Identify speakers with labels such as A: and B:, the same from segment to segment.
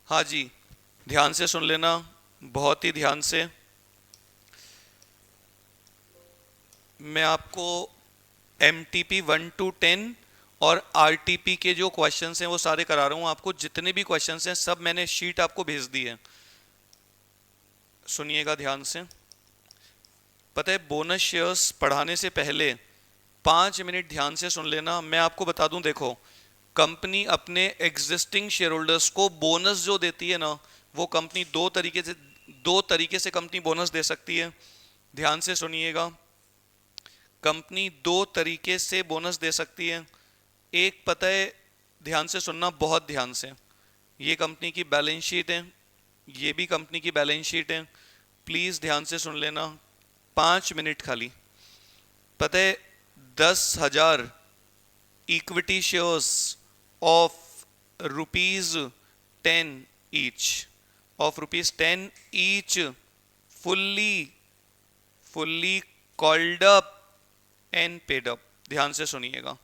A: हाँ जी, ध्यान से सुन लेना, बहुत ही ध्यान से। मैं आपको MTP 1 to 10 और RTP के जो क्वेश्चंस हैं वो सारे करा रहा हूँ आपको। जितने भी क्वेश्चंस हैं सब मैंने शीट आपको भेज दी है, सुनिएगा ध्यान से। पता है, बोनस शेयर्स पढ़ाने से पहले 5 मिनट ध्यान से सुन लेना। मैं आपको बता दूं, देखो, कंपनी अपने एग्जिस्टिंग शेयर होल्डर्स को बोनस जो देती है ना, वो कंपनी दो तरीके से कंपनी बोनस दे सकती है। ध्यान से सुनिएगा, कंपनी दो तरीके से बोनस दे सकती है। एक, पता है, ध्यान से सुनना, बहुत ध्यान से। ये कंपनी की बैलेंस शीट है, ये भी कंपनी की बैलेंस शीट है। प्लीज ध्यान से सुन लेना, 5 मिनट खाली। पता है, 10,000 equity shares of ₹10 each, of ₹10 each, fully fully called up and paid up. ध्यान से सुनिएगा,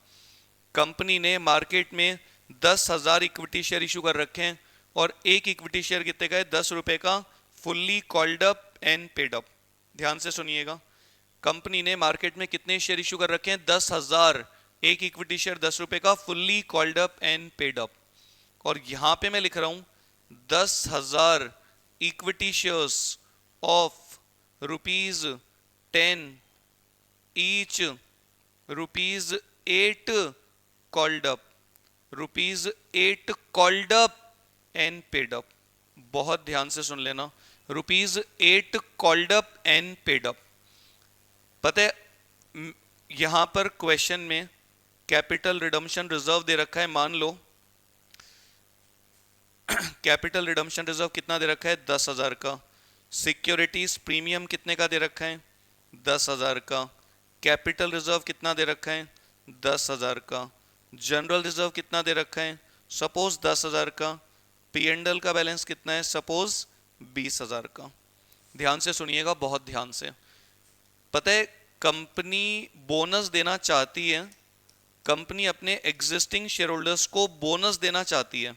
A: कंपनी ने मार्केट में 10,000 इक्विटी शेयर इशू कर रखे हैं और एक इक्विटी शेयर कितने का है? ₹10 का, fully called up and paid up. ध्यान से सुनिएगा, कंपनी ने मार्केट में कितने शेयर इशू कर रखे हैं? 10,000। एक इक्विटी शेयर ₹10 का, fully called up and paid up. और यहां पे मैं लिख रहा हूं 10,000 equity shares of ₹10 each, ₹8 called up, ₹8 called up and paid up. बहुत ध्यान से सुन लेना, ₹8 called up and paid up. पता है, यहां पर क्वेश्चन में कैपिटल रिडम्पशन रिजर्व दे रखा है। मान लो कैपिटल रिडम्पशन रिजर्व कितना दे रखा है? 10,000 का। सिक्योरिटीज प्रीमियम कितने का दे रखा है? 10,000 का। कैपिटल रिजर्व कितना दे रखा है? 10,000 का। जनरल रिजर्व कितना दे रखा है? सपोज 10,000 का। P&L का बैलेंस कितना है? सपोज 20,000 का। ध्यान से सुनिएगा, बहुत ध्यान से। पता है, कंपनी बोनस देना चाहती है, कंपनी अपने एग्जिस्टिंग शेयर होल्डर्स को बोनस देना चाहती है।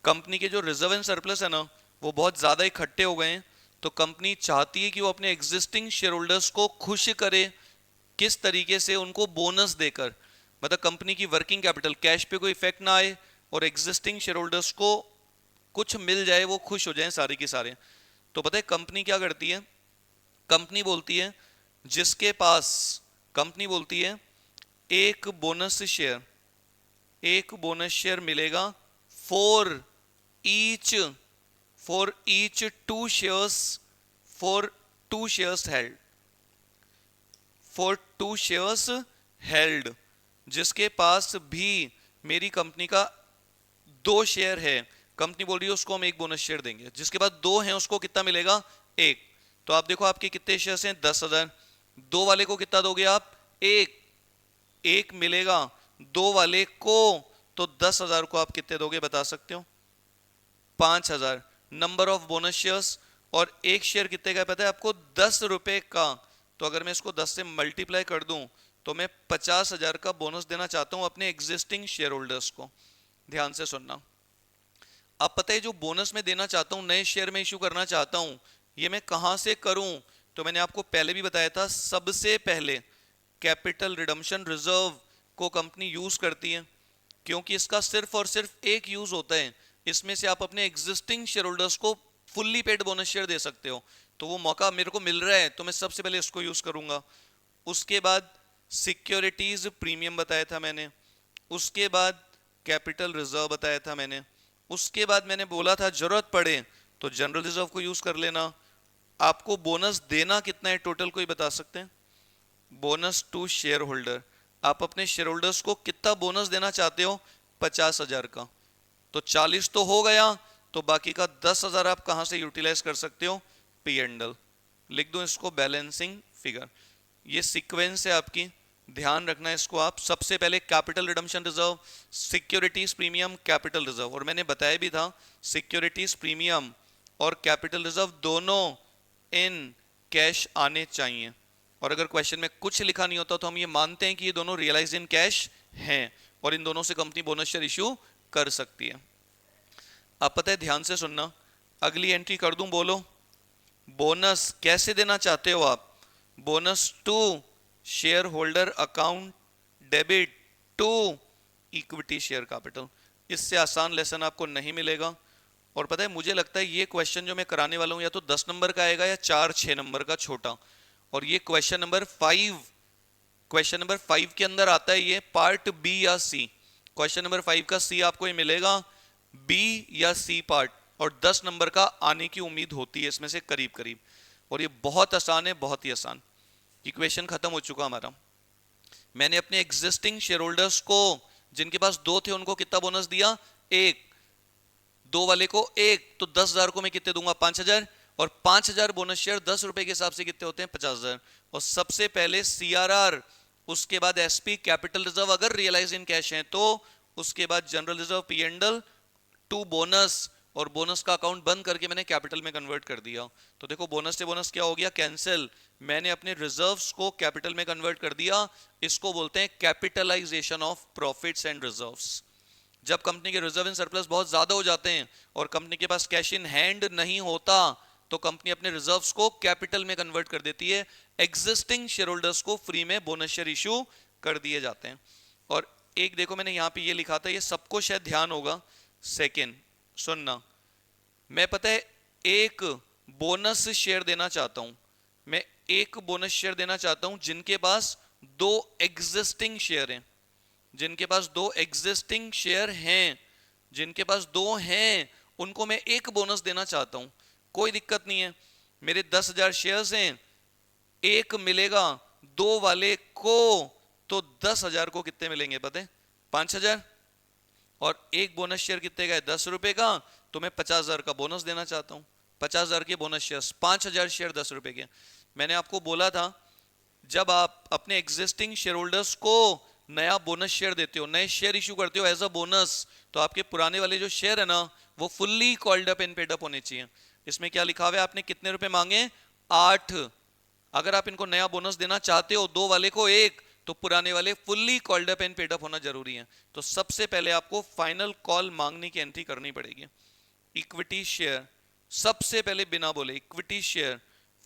A: कंपनी के जो रिजर्व एंड सरप्लस है ना, वो बहुत ज्यादा इकट्ठे हो गए हैं, तो कंपनी चाहती है कि वो अपने एग्जिस्टिंग शेयर होल्डर्स को खुश करे। किस तरीके से? उनको बोनस देकर। मतलब कंपनी की वर्किंग कैपिटल, कैश पे कोई इफेक्ट ना आए और एग्जिस्टिंग शेयर होल्डर्स को कुछ मिल जाए, वो खुश हो जाएं सारे के सारे। तो पता है कंपनी क्या करती है? कंपनी बोलती है, जिसके पास, कंपनी बोलती है, एक बोनस शेयर, एक बोनस शेयर मिलेगा for each, for each 2 shares, for 2 shares held, for 2 shares held. जिसके पास भी मेरी कंपनी का 2 शेयर है, कंपनी बोल रही है उसको हम एक बोनस शेयर देंगे। जिसके पास 2 हैं उसको कितना मिलेगा? एक। तो आप देखो आपके कितने शेयर्स हैं? 10,000। 2 वाले को कितना दोगे आप? एक। एक मिलेगा 2 वाले को, तो 10,000 को आप कितने दोगे, बता सकते हो? 5,000। Number of bonus shares. और एक शेयर कितने का पता है आपको? ₹10 का। तो अगर मैं इसको 10 से मल्टीप्लाई कर दूं तो मैं 50,000 का बोनस देना चाहता हूं अपने एग्जिस्टिंग शेयर होल्डर्स को। ध्यान से सुनना, अब पता है जो बोनस मैं देना चाहता हूं, नए शेयर में इशू करना चाहता हूं, ये मैं कहां से करूं? तो मैंने आपको पहले भी बताया था, सबसे पहले कैपिटल रिडम्पशन रिजर्व को कंपनी यूज करती है, क्योंकि इसका सिर्फ और सिर्फ एक यूज होता है, इसमें से आप अपने एग्जिस्टिंग शेयर होल्डर्स को फुल्ली पेड बोनस शेयर दे सकते हो। तो वो मौका मेरे को मिल रहा है, तो मैं सबसे पहले इसको यूज करूंगा। उसके बाद सिक्योरिटीज प्रीमियम बताया था मैंने, उसके बाद कैपिटल रिजर्व बताया था मैंने, उसके बाद मैंने बोला था जरूरत पड़े तो जनरल रिजर्व को यूज कर लेना। आपको बोनस देना कितना है टोटल, कोई बता सकते हैं? बोनस टू शेयर होल्डर, आप अपने शेयर होल्डर्स को कितना बोनस देना चाहते हो? 50,000 का। तो 40 तो हो गया, तो बाकी का 10,000 आप कहां से यूटिलाइज कर सकते हो? P&L। लिख दो इसको बैलेंसिंग फिगर। ये सीक्वेंस है आपकी, ध्यान रखना है इसको। आप सबसे पहले capital redemption reserve, securities premium, capital reserve. और मैंने बताया भी था, सिक्योरिटीज प्रीमियम और कैपिटल रिजर्व दोनों इन कैश आने चाहिए। और अगर क्वेश्चन में कुछ लिखा नहीं होता तो हम ये मानते हैं कि ये दोनों रियलाइज इन कैश हैं और इन दोनों से कंपनी बोनस शेयर इशू कर सकती है। अब पता है, ध्यान से सुनना, अगली एंट्री कर दूं, बोलो। बोनस कैसे देना चाहते हो आप? Bonus to share holder account debit to equity share capital. इससे आसान लेसन आपको नहीं मिलेगा। और पता है, मुझे लगता है ये क्वेश्चन जो मैं कराने वाला हूं या तो 10 नंबर का आएगा या 4-6 नंबर का छोटा। और ये क्वेश्चन नंबर 5 के अंदर आता है, ये पार्ट बी या सी। क्वेश्चन नंबर 5 का सी आपको ये मिलेगा, बी या सी पार्ट। और 10 नंबर का आने की उम्मीद होती है इसमें से करीब करीब। और ये बहुत आसान है, बहुत ही आसान। इक्वेशन खत्म हो चुका हमारा। मैंने अपने एग्जिस्टिंग शेयर होल्डर्स को, जिनके पास 2 थे, उनको कितना बोनस दिया? 1। 2 वाले को 1, तो 10,000 को मैं कितने दूंगा? 5,000। और 5,000 बोनस शेयर 10 रुपए के हिसाब से कितने होते हैं? 50,000। और सबसे पहले सीआरआर, उसके बाद एसपी कैपिटल रिजर्व अगर रियलाइज इन कैश है तो, उसके बाद general reserve P and L to bonus. और बोनस का अकाउंट बंद करके मैंने कैपिटल में कन्वर्ट कर दिया। तो देखो, बोनस से बोनस क्या हो गया? कैंसिल। मैंने अपने रिजर्व्स को कैपिटल में कन्वर्ट कर दिया। इसको बोलते हैं capitalisation of profits and reserves. जब कंपनी के रिजर्व इन सरप्लस बहुत ज्यादा हो जाते हैं और कंपनी के पास कैश इन हैंड नहीं होता, तो कंपनी अपने रिजर्व्स को कैपिटल में कन्वर्ट कर देती है। एग्जिस्टिंग शेयर होल्डर्स को फ्री में बोनस शेयर इशू कर दिए जाते हैं। और एक देखो, मैंने यहां पे ये लिखा था, ये सबको शायद ध्यान होगा। सेकेंड सुनना, मैं पता है एक बोनस शेयर देना चाहता हूं। मैं एक बोनस शेयर देना चाहता हूं जिनके पास 2 एग्जिस्टिंग शेयर हैं। जिनके पास 2 एग्जिस्टिंग शेयर हैं, जिनके पास 2 हैं, उनको मैं एक बोनस देना चाहता हूं। कोई दिक्कत नहीं है, मेरे 10,000 शेयर्स हैं, एक मिलेगा 2 वाले को, तो 10,000 को कितने मिलेंगे पता है? 5,000। और एक बोनस शेयर कितने का है? 10 रुपए का। तो मैं 50,000 का बोनस देना चाहता हूं। 50,000 के बोनस शेयर, 5,000 शेयर 10 रुपए के। मैंने आपको बोला था, जब आप अपने एग्जिस्टिंग शेयर होल्डर्स को नया बोनस शेयर देते हो, नए शेयर इशू करते हो एज अ बोनस, तो आपके पुराने वाले जो शेयर है ना, वो fully called up and paid up होने चाहिए। इसमें क्या लिखा हुआ है? आपने कितने रुपए मांगे? 8। अगर आप इनको नया बोनस देना चाहते हो, 2 वाले को 1, तो पुराने वाले fully called up and paid up होना जरूरी है। तो सबसे पहले आपको फाइनल कॉल मांगने की एंट्री करनी पड़ेगी। इक्विटी शेयर, सबसे पहले बिना बोले equity share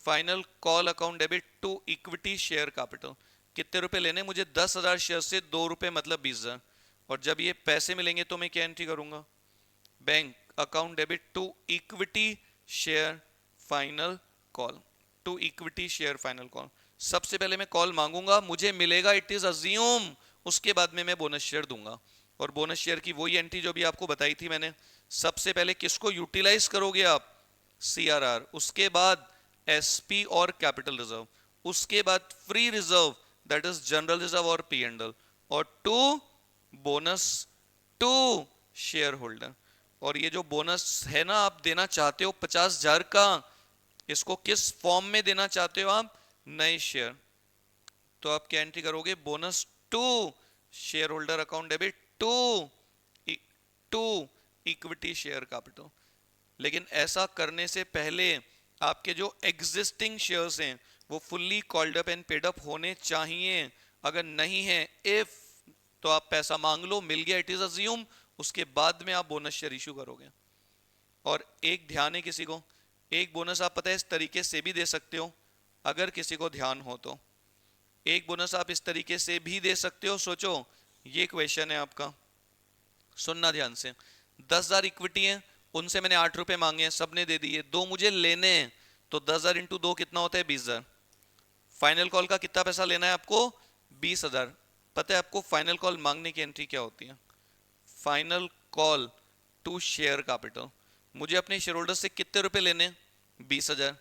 A: final call account debit to equity share capital. कितने रुपए लेने मुझे? 10,000 शेयर से 2 रुपए मतलब 20,000। और जब ये पैसे मिलेंगे तो मैं क्या एंट्री करूंगा? Bank account debit to equity share final call, to equity share final call. सबसे पहले मैं कॉल मांगूंगा, मुझे मिलेगा, इट इज अज्यूम, उसके बाद में मैं बोनस शेयर दूंगा। और बोनस शेयर की वही एंट्री जो भी आपको बताई थी मैंने। सबसे पहले किसको यूटिलाइज करोगे आप? सीआरआर, उसके बाद एसपी और कैपिटल रिजर्व, उसके बाद free reserve that is general reserve और पी एंड एल, और to bonus to share holder. और ये जो बोनस है ना आप देना चाहते हो 50,000 का, इसको किस फॉर्म में देना चाहते हो आप? नए शेयर। तो आप क्या एंट्री करोगे? Bonus to share holder account debit to equity share capital. लेकिन ऐसा करने से पहले आपके जो एग्जिस्टिंग शेयर्स हैं वो fully called up and paid up होने चाहिए। अगर नहीं है, इफ, तो आप पैसा मांग लो, मिल गया, इट इज अज्यूम, उसके बाद में आप बोनस शेयर इशू करोगे। और एक ध्यान है किसी को, एक बोनस आप पता है इस तरीके से भी दे सकते हो, अगर किसी को ध्यान हो तो। एक बोनस आप इस तरीके से भी दे सकते हो। सोचो, ये क्वेश्चन है आपका, सुनना ध्यान से। 10,000 इक्विटी है, उनसे मैंने 8 रुपए मांगे हैं, सबने दे दिए, 2 मुझे लेने हैं, तो 10,000 इंटू 2 कितना होता है? 20,000। फाइनल कॉल का कितना पैसा लेना है आपको? 20,000। पता है आपको फाइनल कॉल मांगने की एंट्री क्या होती है? Final call to share capital. मुझे अपने शेयर होल्डर से कितने रुपए लेने? 20,000।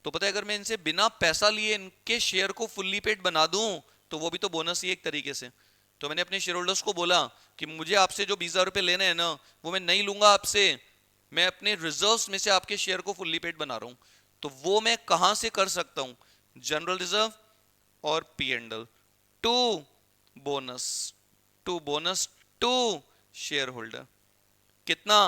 A: तो पता है, अगर मैं इनसे बिना पैसा लिए इनके शेयर को फुल्ली पेड बना दूं, तो वो भी तो बोनस ही एक तरीके से। तो मैंने अपने शेयर होल्डर्स को बोला कि मुझे आपसे जो 20,000 रुपए लेने हैं ना, वो मैं नहीं लूंगा आपसे, मैं अपने रिजर्व्स में से आपके शेयर को फुल्ली पेड बना रहा हूं। तो वो मैं कहां से कर सकता हूं? जनरल रिजर्व और P and L to bonus, to share holder. कितना?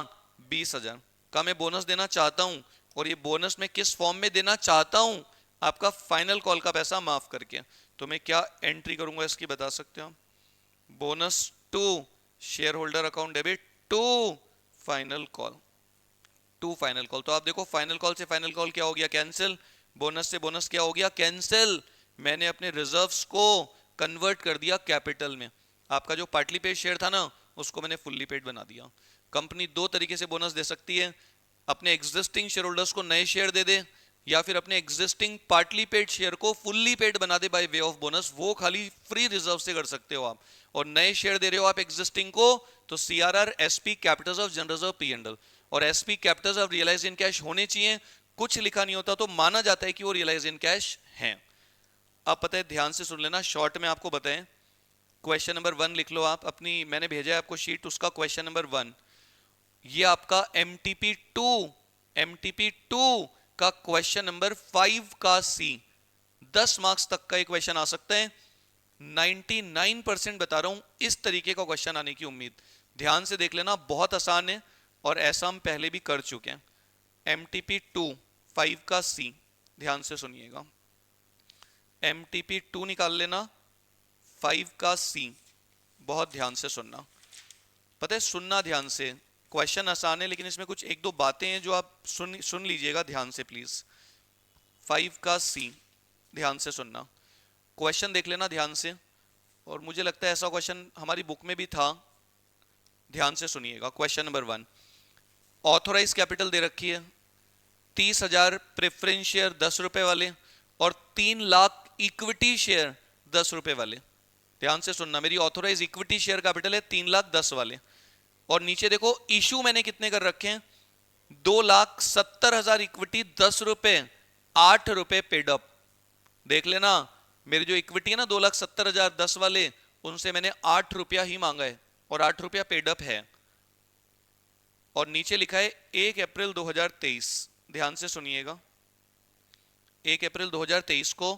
A: 20,000 का मैं बोनस देना चाहता हूं। और ये बोनस मैं किस फॉर्म में देना चाहता हूं? आपका फाइनल कॉल का पैसा माफ करके। तो मैं क्या एंट्री करूंगा इसकी, बता सकते हो? Bonus to share holder account debit to final call. To final call. तो आप देखो फाइनल कॉल से फाइनल कॉल क्या हो गया, कैंसिल। बोनस से बोनस क्या हो गया, कैंसिल। मैंने अपने रिजर्व्स को कन्वर्ट कर दिया कैपिटल में। आपका जो पार्टली पेड शेयर था ना, उसको मैंने फुल्ली पेड बना दिया। कंपनी दो तरीके से बोनस दे सकती है, अपने एग्जिस्टिंग शेयर होल्डर्स को नए शेयर दे दे, या फिर अपने एग्जिस्टिंग पार्टली पेड शेयर को फुल्ली पेड बना दे बाय वे ऑफ बोनस। वो खाली फ्री रिजर्व से कर सकते हो आप। और नए शेयर दे रहे हो आप एग्जिस्टिंग को, तो CRR, SP, capital of general reserve, P and L, और SP capital of realise in cash होने चाहिए। कुछ लिखा नहीं होता तो माना जाता है कि वो रियलाइज इन कैश है। अब पता है, ध्यान से सुन लेना, शॉर्ट में आपको बताएं। क्वेश्चन नंबर 1 लिख लो आप अपनी, मैंने भेजा है आपको शीट, उसका क्वेश्चन नंबर 1। ये आपका एमटीपी 2 का क्वेश्चन नंबर 5 का सी। 10 मार्क्स तक का एक क्वेश्चन आ सकता है। 99% बता रहा हूं इस तरीके का क्वेश्चन आने की उम्मीद। ध्यान से देख लेना, बहुत आसान है और ऐसा हम पहले भी कर चुके हैं। MTP2 5 का सी, ध्यान से सुनिएगा। MTP2 निकाल लेना, 5 का सी, बहुत ध्यान से सुनना। पता है, सुनना ध्यान से, क्वेश्चन आसान है लेकिन इसमें कुछ एक दो बातें हैं जो आप सुन लीजिएगा ध्यान से प्लीज। 5 का सी, ध्यान से सुनना। क्वेश्चन देख लेना ध्यान से, और मुझे लगता है ऐसा क्वेश्चन हमारी बुक में भी था। ध्यान से सुनिएगा। क्वेश्चन नंबर 1, ऑथोराइज कैपिटल दे रखी है 30,000 प्रेफरेंस शेयर 10 रुपए वाले, और 3 लाख इक्विटी शेयर 10 रुपए वाले। ध्यान से सुनना, मेरी ऑथोराइज इक्विटी शेयर कैपिटल है 3,10,000 वाले, और नीचे देखो इशू मैंने कितने कर रखे हैं, 2,70,000 इक्विटी 10 रुपए, 8 रुपए पेड अप। देख लेना, मेरी जो इक्विटी है ना 2,70,000 10 वाले, उनसे मैंने 8 रुपया ही मांगा है और 8 रुपया पेड अप है। और नीचे लिखा है 1 अप्रैल 2023। ध्यान से सुनिएगा, 1 अप्रैल 2023 को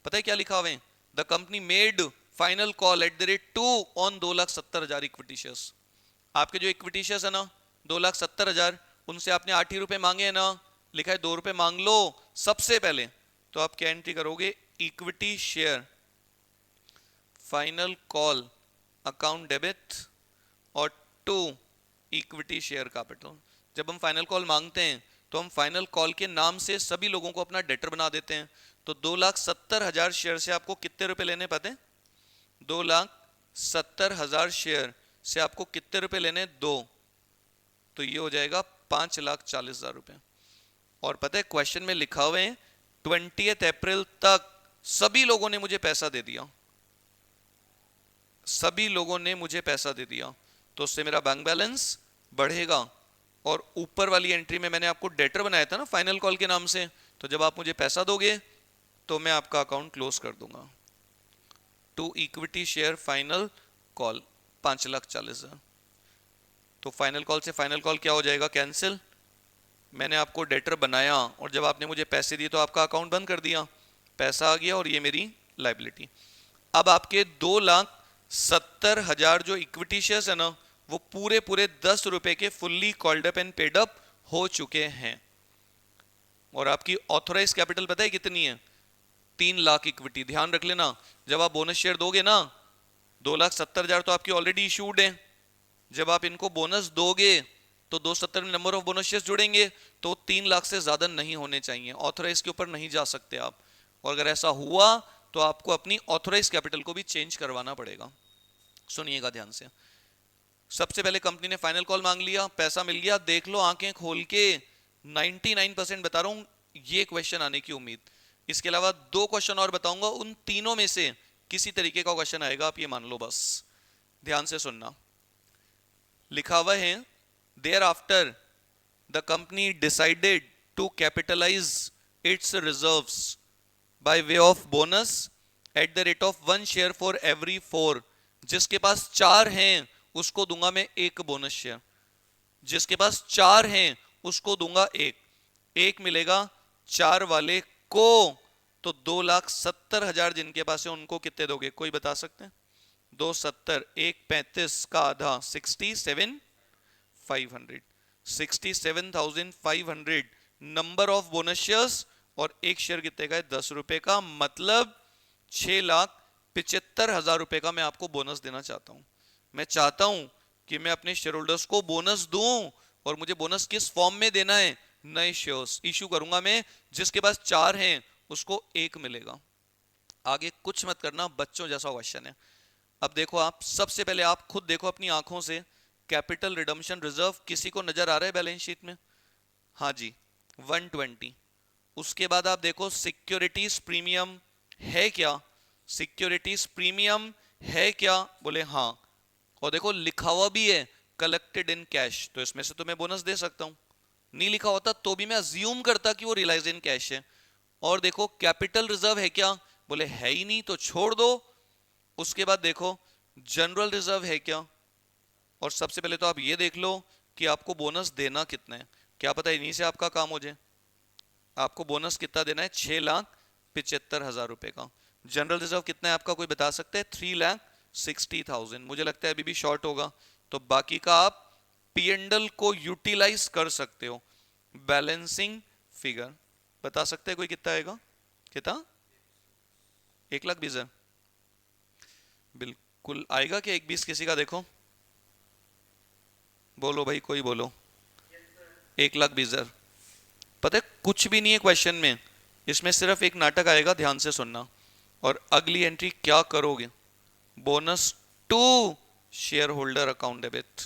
A: पता है क्या लिखा हुआ है, the company made final call at the rate 2 on 2,70,000 equity shares. आपके जो इक्विटी शेयर्स है ना 2,70,000, उनसे आपने 8 ही रुपए मांगे हैं ना, लिखा है 2 रुपए मांग लो सबसे पहले। तो आप क्या एंट्री करोगे, equity share final call account debit और 2 इक्विटी शेयर कैपिटल। जब हम फाइनल कॉल मांगते हैं तो हम फाइनल कॉल के नाम से सभी लोगों को अपना डेटर बना देते हैं। तो 2,70,000 शेयर से आपको कितने रुपए लेने पड़ते हैं, 2,70,000 शेयर से आपको कितने रुपए लेने, 2। तो ये हो जाएगा 5,40,000 रुपए। और पता है क्वेश्चन में लिखा हुआ है 20 अप्रैल तक सभी लोगों ने मुझे पैसा दे दिया, सभी लोगों ने मुझे पैसा दे दिया, तो उससे मेरा बैंक बैलेंस बढ़ेगा। और ऊपर वाली एंट्री में मैंने आपको डेटर बनाया था ना फाइनल कॉल के नाम से, तो जब आप मुझे पैसा दोगे तो मैं आपका अकाउंट क्लोज कर दूंगा। 2 इक्विटी शेयर फाइनल कॉल 5,40,000। तो फाइनल कॉल से फाइनल कॉल क्या हो जाएगा, कैंसिल। मैंने आपको डेटर बनाया और जब आपने मुझे पैसे दिए तो आपका अकाउंट बंद कर दिया, पैसा आ गया और ये मेरी लायबिलिटी। अब आपके 2,70,000 जो इक्विटी शेयर्स है ना, वो पूरे 10 रुपए के fully called up and paid up हो चुके हैं। और आपकी ऑथोराइज कैपिटल पता है कितनी है, 3 लाख इक्विटी। ध्यान रख लेना, जब आप बोनस शेयर दोगे ना, 2,70,000 तो आपकी ऑलरेडी इशूड है। जब आप इनको बोनस दोगे तो 270 में नंबर ऑफ बोनस शेयर्स जुड़ेंगे, तो 3 लाख से ज्यादा नहीं होने चाहिए, ऑथोराइज के ऊपर नहीं जा सकते आप। और अगर ऐसा हुआ तो आपको अपनी ऑथोराइज कैपिटल को भी चेंज करवाना पड़ेगा। सुनिएगा ध्यान से, सबसे पहले कंपनी ने फाइनल कॉल मांग लिया, पैसा मिल गया, देख लो आंखें खोल के, 99% बता रहा हूं ये क्वेश्चन आने की उम्मीद। इसके अलावा 2 क्वेश्चन और बताऊंगा, उन तीनों में से किसी तरीके का क्वेश्चन आएगा, आप ये मान लो बस। ध्यान से सुनना, लिखा हुआ है there after the company decided to capitalise its reserves by way of bonus at the rate of 1 share for every 4। जिसके पास 4 हैं उसको दूंगा मैं 1 बोनस शेयर, जिसके पास 4 हैं उसको दूंगा 1 मिलेगा 4 वाले को। तो 2,70,000 जिनके पास है उनको कितने दोगे, कोई बता सकते हैं, 270, 1 35 का आधा 67,500, 67,500 नंबर ऑफ बोनस शेयर्स, और 1 शेयर कितने का है, 10 रुपए का। मतलब 6,75,000 रुपए का मैं आपको बोनस देना चाहता हूं। मैं चाहता हूं कि मैं अपने शेयर होल्डर्स को बोनस दूं, और मुझे बोनस किस फॉर्म में देना है, नए शेयर्स इशू करूंगा मैं, जिसके पास 4 हैं उसको 1 मिलेगा। आगे कुछ मत करना, बच्चों जैसा क्वेश्चन है। अब देखो आप, सबसे पहले आप खुद देखो अपनी आंखों से, कैपिटल रिडम्पशन रिजर्व किसी को नजर आ रहा है बैलेंस शीट में? हाँ जी, 120। उसके बाद आप देखो सिक्योरिटीज प्रीमियम है क्या, सिक्योरिटीज प्रीमियम है क्या, बोले हाँ। और देखो लिखा हुआ भी है कलेक्टेड इन कैश, तो इसमें से तो मैं बोनस दे सकता हूं। नहीं लिखा होता तो भी मैं अज्यूम करता कि वो रियलाइज इन कैश है। और देखो कैपिटल रिजर्व है क्या, बोले है ही नहीं तो छोड़ दो। उसके बाद देखो जनरल रिजर्व है क्या, और सबसे पहले तो आप ये देख लो कि आपको बोनस देना कितना है, क्या पता इन्हीं से आपका काम हो जाए। आपको बोनस कितना देना है, 6,75,000 रुपए का। जनरल रिजर्व कितना है आपका, कोई बता सकते हैं? 3,60,000। मुझे लगता है अभी भी शॉर्ट होगा, तो बाकी का आप पीएनडल को यूटिलाइज कर सकते हो। बैलेंसिंग फिगर बता सकते हैं कोई कितना आएगा? कितना? 1,20,000 बिल्कुल आएगा क्या? 1,20 किसी का देखो, बोलो भाई कोई बोलो। 1,20,000 पता है कुछ भी नहीं है क्वेश्चन में, इसमें सिर्फ एक नाटक आएगा, ध्यान से सुनना। और अगली एंट्री क्या करोगे, bonus to share holder account debit,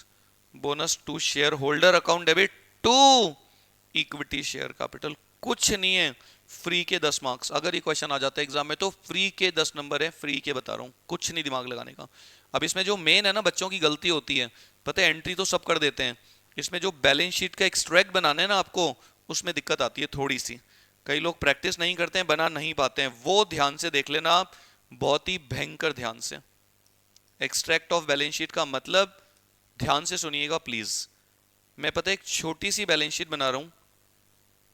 A: bonus to share holder account debit to equity share capital. कुछ नहीं है, फ्री के 10 मार्क्स। अगर ये क्वेश्चन आ जाता है एग्जाम में तो फ्री के 10 नंबर है, फ्री के बता रहा हूं, कुछ नहीं दिमाग लगाने का। अब इसमें जो मेन है ना बच्चों की गलती होती है, पता है एंट्री तो सब कर देते हैं, इसमें जो बैलेंस शीट का एक्सट्रैक्ट बनाना है ना आपको, उसमें दिक्कत आती है थोड़ी सी। कई लोग प्रैक्टिस नहीं करते हैं, बना नहीं पाते हैं, वो ध्यान से देख लेना आप, बहुत ही भयंकर ध्यान से। एक्सट्रैक्ट ऑफ बैलेंस शीट का मतलब, ध्यान से सुनिएगा प्लीज। मैं पता है एक छोटी सी बैलेंस शीट बना रहा हूं,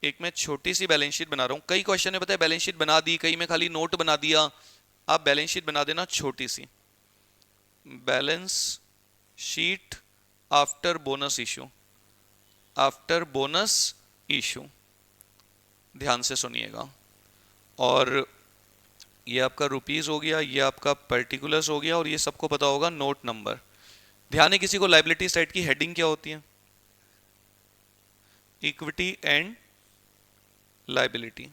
A: एक मैं छोटी सी बैलेंस शीट बना रहा हूं। कई क्वेश्चन में पता है बैलेंस शीट बना दी, कई में खाली नोट बना दिया। आप बैलेंस शीट बना देना छोटी सी, balance sheet after bonus issue, after bonus issue, ध्यान से सुनिएगा। और ये आपका रुपीस हो गया, ये आपका पर्टिकुलर्स हो गया, और ये सबको पता होगा नोट नंबर। ध्यान है किसी को लाइबिलिटी साइड की हेडिंग क्या होती है? इक्विटी एंड लाइबिलिटी,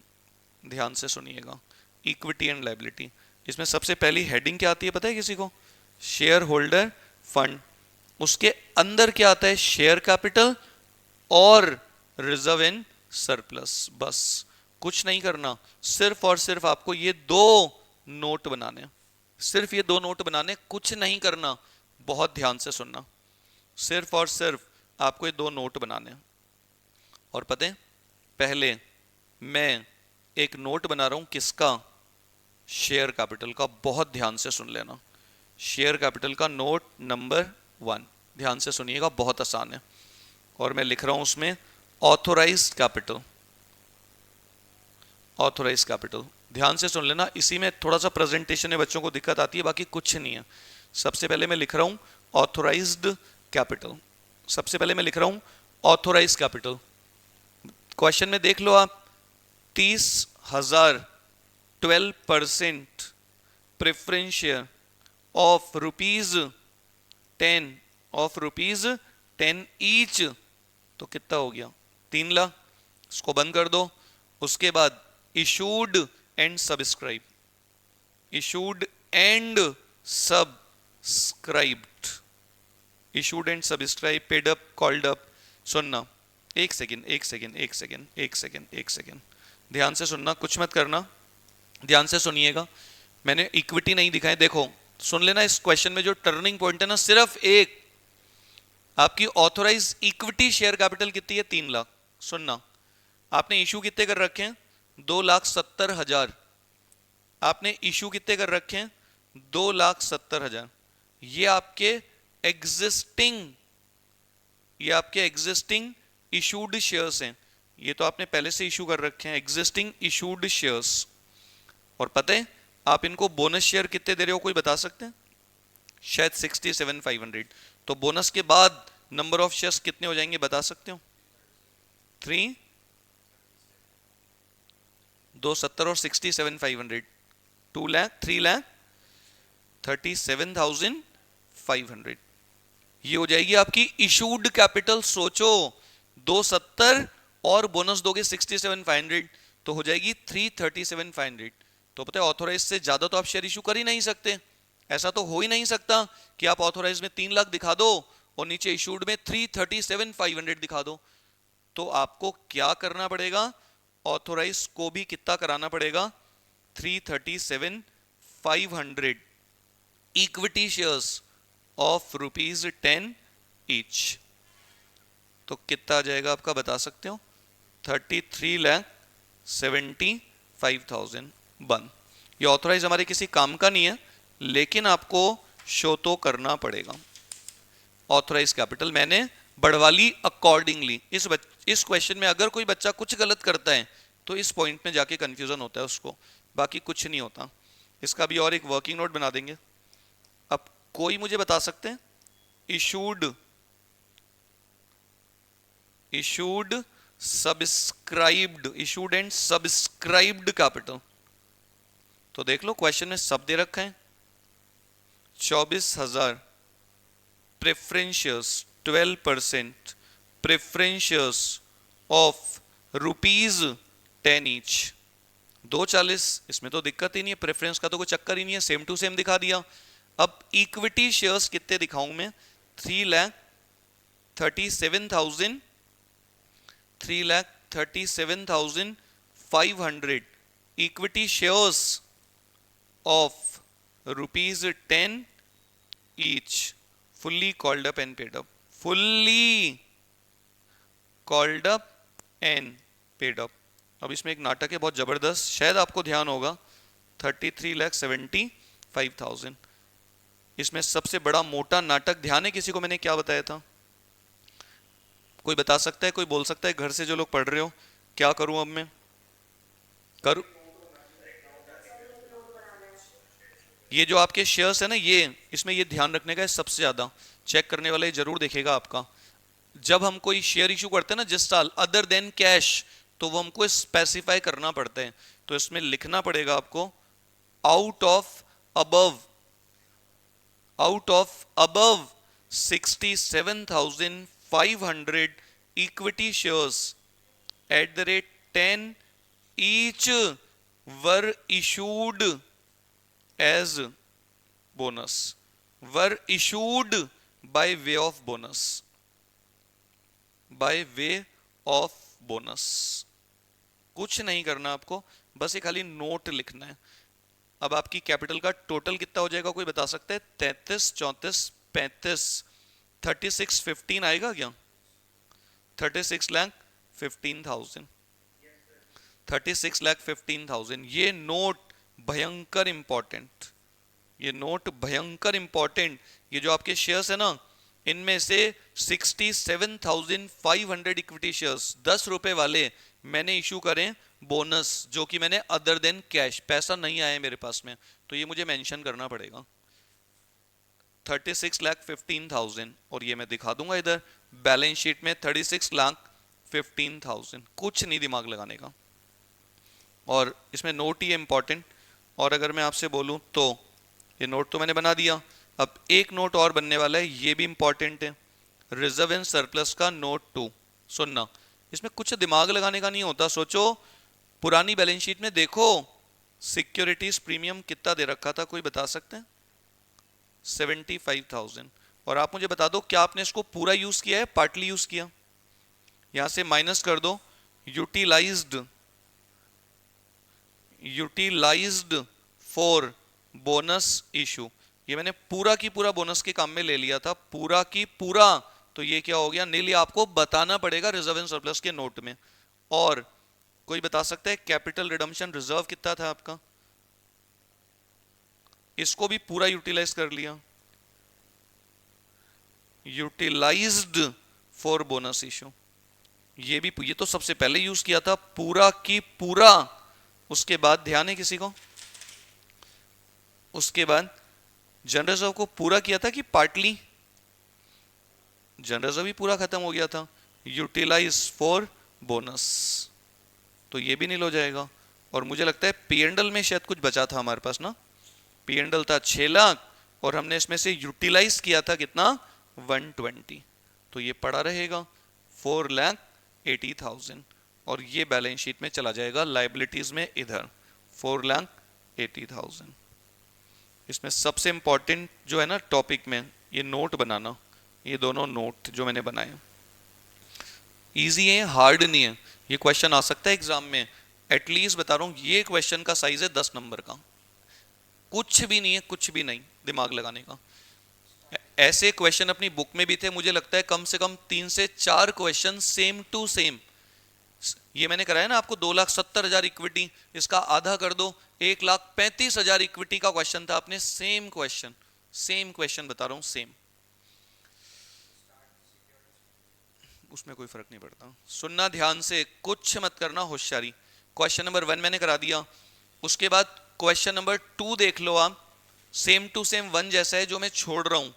A: ध्यान से सुनिएगा, इक्विटी एंड लाइबिलिटी। इसमें सबसे पहली हेडिंग क्या आती है पता है किसी को? Share holder fund. उसके अंदर क्या आता है? शेयर कैपिटल और रिजर्व इन सरप्लस। बस कुछ नहीं करना, सिर्फ और सिर्फ आपको ये दो नोट बनाने, सिर्फ ये दो नोट बनाने, कुछ नहीं करना। बहुत ध्यान से सुनना, सिर्फ और सिर्फ आपको ये दो नोट बनाने। और पता है पहले मैं एक नोट बना रहा हूं किसका? शेयर कैपिटल का। बहुत ध्यान से सुन लेना, शेयर कैपिटल का नोट नंबर 1, ध्यान से सुनिएगा, बहुत आसान है। और मैं लिख रहा हूं उसमें ऑथोराइज्ड कैपिटल, ऑथोराइज्ड कैपिटल, ध्यान से सुन लेना। इसी में थोड़ा सा प्रेजेंटेशन में बच्चों को दिक्कत आती है, बाकी कुछ नहीं है। सबसे पहले मैं लिख रहा हूं ऑथोराइज्ड कैपिटल, सबसे पहले मैं लिख रहा हूं ऑथोराइज्ड कैपिटल। क्वेश्चन में देख लो आप, 30,000 12% preference share of rupees 10 each, तो कितना हो गया? 3 लाख। इसको बंद कर दो। उसके बाद issued and subscribe, issued and subscribed, issued and subscribe, paid up, called up. सुनना, एक सेकेंड एक सेकेंड एक सेकेंड एक सेकेंड एक सेकेंड, ध्यान से सुनना, कुछ मत करना, ध्यान से सुनिएगा। मैंने इक्विटी नहीं दिखाई, देखो सुन लेना। इस क्वेश्चन में जो टर्निंग पॉइंट है ना, सिर्फ एक, आपकी ऑथोराइज इक्विटी शेयर कैपिटल कितनी है? 3 लाख। सुनना, आपने इशू कितने कर रखे हैं? 2,70,000। आपने इशू कितने कर रखे हैं? 2,70,000। ये आपके एग्जिस्टिंग, ये आपके एग्जिस्टिंग इशूड शेयर्स हैं। ये तो आपने पहले से इशू कर रखे हैं, एग्जिस्टिंग इशूड शेयर्स। और पता है आप इनको बोनस शेयर कितने दे रहे हो, कोई बता सकते हैं? शायद 67,500। तो बोनस के बाद नंबर ऑफ शेयर्स कितने हो जाएंगे, बता सकते हो? 3, 270 और 67,500, 2 लाख, 3,37,500। ये हो जाएगी आपकी इशूड कैपिटल। सोचो 270 और बोनस दोगे 67,500 तो हो जाएगी 337,500। तो पता है ऑथोराइज से ज्यादा तो आप शेयर इशू कर ही नहीं सकते। ऐसा तो हो ही नहीं सकता कि आप ऑथोराइज में 3 लाख दिखा दो और नीचे इशूड में 337,500 दिखा दो। तो आपको क्या करना पड़ेगा, ऑथोराइज को भी कितना कराना पड़ेगा, 337,500 इक्विटी शेयर्स ऑफ ₹10 ईच। तो कितना आ जाएगा आपका बता सकते हो, 33,75,000 बन। ये ऑथोराइज हमारे किसी काम का नहीं है, लेकिन आपको शो तो करना पड़ेगा। ऑथोराइज कैपिटल मैंने बढ़वा ली अकॉर्डिंगली। इस क्वेश्चन में अगर कोई बच्चा कुछ गलत करता है तो इस पॉइंट में जाके कंफ्यूजन होता है उसको, बाकी कुछ नहीं होता। इसका भी और एक वर्किंग नोट बना देंगे। अब कोई मुझे बता सकते हैं issued subscribed, issued and subscribed capital. तो देख लो क्वेश्चन में सब दे रखा है। 24,000 preference shares 12% preference shares of ₹10 each. 240, इसमें तो दिक्कत ही नहीं है, प्रेफरेंस का तो कोई चक्कर ही नहीं है, सेम टू सेम दिखा दिया। अब इक्विटी शेयर्स कितने दिखाऊं मैं, 3,37,500 equity shares of ₹10 each fully called up and paid up, fully called up and paid up। अब इसमें एक नाटक है बहुत जबरदस्त, शायद आपको ध्यान होगा, 33,75,000। इसमें सबसे बड़ा मोटा नाटक ध्यान है किसी को, मैंने क्या बताया था, कोई बता सकता है, कोई बोल सकता है घर से जो लोग पढ़ रहे हो, क्या करूं अब मैं, करूं ये जो आपके शेयर्स है ना, ये इसमें ये ध्यान रखने का है, सबसे ज्यादा चेक करने वाला ये जरूर देखेगा आपका। जब हम कोई शेयर इशू करते हैं ना जिस साल, अदर देन कैश, तो वो हमको स्पेसिफाई करना पड़ता है। तो इसमें लिखना पड़ेगा आपको out of above 67,500 equity shares @10 each were issued as bonus, were issued by way of bonus, by way of bonus। कुछ नहीं करना आपको, बस ये खाली नोट लिखना है। अब आपकी कैपिटल का टोटल कितना हो जाएगा, कोई बता सकता है, 33, 34, 35, 3615 आएगा क्या, 36,15,000, 36,15,000। ये नोट भयंकर इंपॉर्टेंट, ये नोट भयंकर इंपॉर्टेंट। ये जो आपके शेयर्स है ना, इनमें से 67,500 इक्विटी शेयर्स 10 रुपए वाले मैंने इशू करें बोनस, जो कि मैंने अदर देन कैश, पैसा नहीं आया मेरे पास में, तो ये मुझे मेंशन करना पड़ेगा, 36,15,000। और ये मैं दिखा दूंगा इधर बैलेंस शीट में 36,15,000। कुछ नहीं दिमाग लगाने का, और इसमें नोट ही है इंपॉर्टेंट। और अगर मैं आपसे बोलूं तो ये नोट तो मैंने बना दिया, अब एक नोट और बनने वाला है, ये भी इंपॉर्टेंट है, रिजर्व एंड सरप्लस का नोट 2। सुनना, इसमें कुछ दिमाग लगाने का नहीं होता। सोचो पुरानी बैलेंस शीट में देखो सिक्योरिटीज प्रीमियम कितना दे रखा था, कोई बता सकते हैं, 75,000। और आप मुझे बता दो क्या आपने इसको पूरा यूज किया है, पार्टली यूज किया। यहां से माइनस कर दो यूटिलाइज्ड फॉर बोनस इशू। ये मैंने पूरा की पूरा बोनस के काम में ले लिया था, पूरा की पूरा, तो ये क्या हो गया, नील। आपको बताना पड़ेगा रिजर्व एंड सरप्लस के नोट में। और कोई बता सकता है कैपिटल रिडम्पशन रिजर्व कितना था आपका, इसको भी पूरा यूटिलाइज कर लिया, यूटिलाइज्ड फॉर बोनस इशू। ये भी, ये तो सबसे पहले यूज किया था, पूरा की पूरा। उसके बाद ध्यान है किसी को, उसके बाद जनरल रिजर्व को पूरा किया था कि पार्टली, जनरल रिजर्व भी पूरा खत्म हो गया था, यूटिलाइज फॉर बोनस, तो ये भी नील हो जाएगा। और मुझे लगता है पी&एल में शायद कुछ बचा था हमारे पास ना, पी&एल था 6 लाख और हमने इसमें से यूटिलाइज किया था कितना, 120, तो ये पड़ा रहेगा 4,80,000 और ये बैलेंस शीट में चला जाएगा लाइबिलिटीज में इधर 4,80,000। इसमें सबसे इंपॉर्टेंट जो है ना टॉपिक में ये नोट बनाना, ये दोनों नोट जो मैंने बनाए इजी है, हार्ड नहीं है। ये क्वेश्चन आ सकता है एग्जाम में, एटलीस्ट बता रहा हूँ ये क्वेश्चन का साइज है 10 नंबर का, कुछ भी नहीं है, कुछ भी नहीं दिमाग लगाने का। ऐसे क्वेश्चन अपनी बुक में भी थे, मुझे लगता है कम से कम 3 से 4 क्वेश्चन सेम टू सेम। ये मैंने कराया ना आपको 2,70,000 इक्विटी, इसका आधा कर दो 1,35,000 इक्विटी का क्वेश्चन था, आपने सेम क्वेश्चन बता रहा हूं सेम, उसमें कोई फर्क नहीं पड़ता। सुनना ध्यान से, कुछ मत करना होशियारी। क्वेश्चन नंबर 1 मैंने करा दिया, उसके बाद क्वेश्चन नंबर 2 देख लो आप, सेम टू सेम 1 जैसा है जो मैं छोड़ रहा हूं,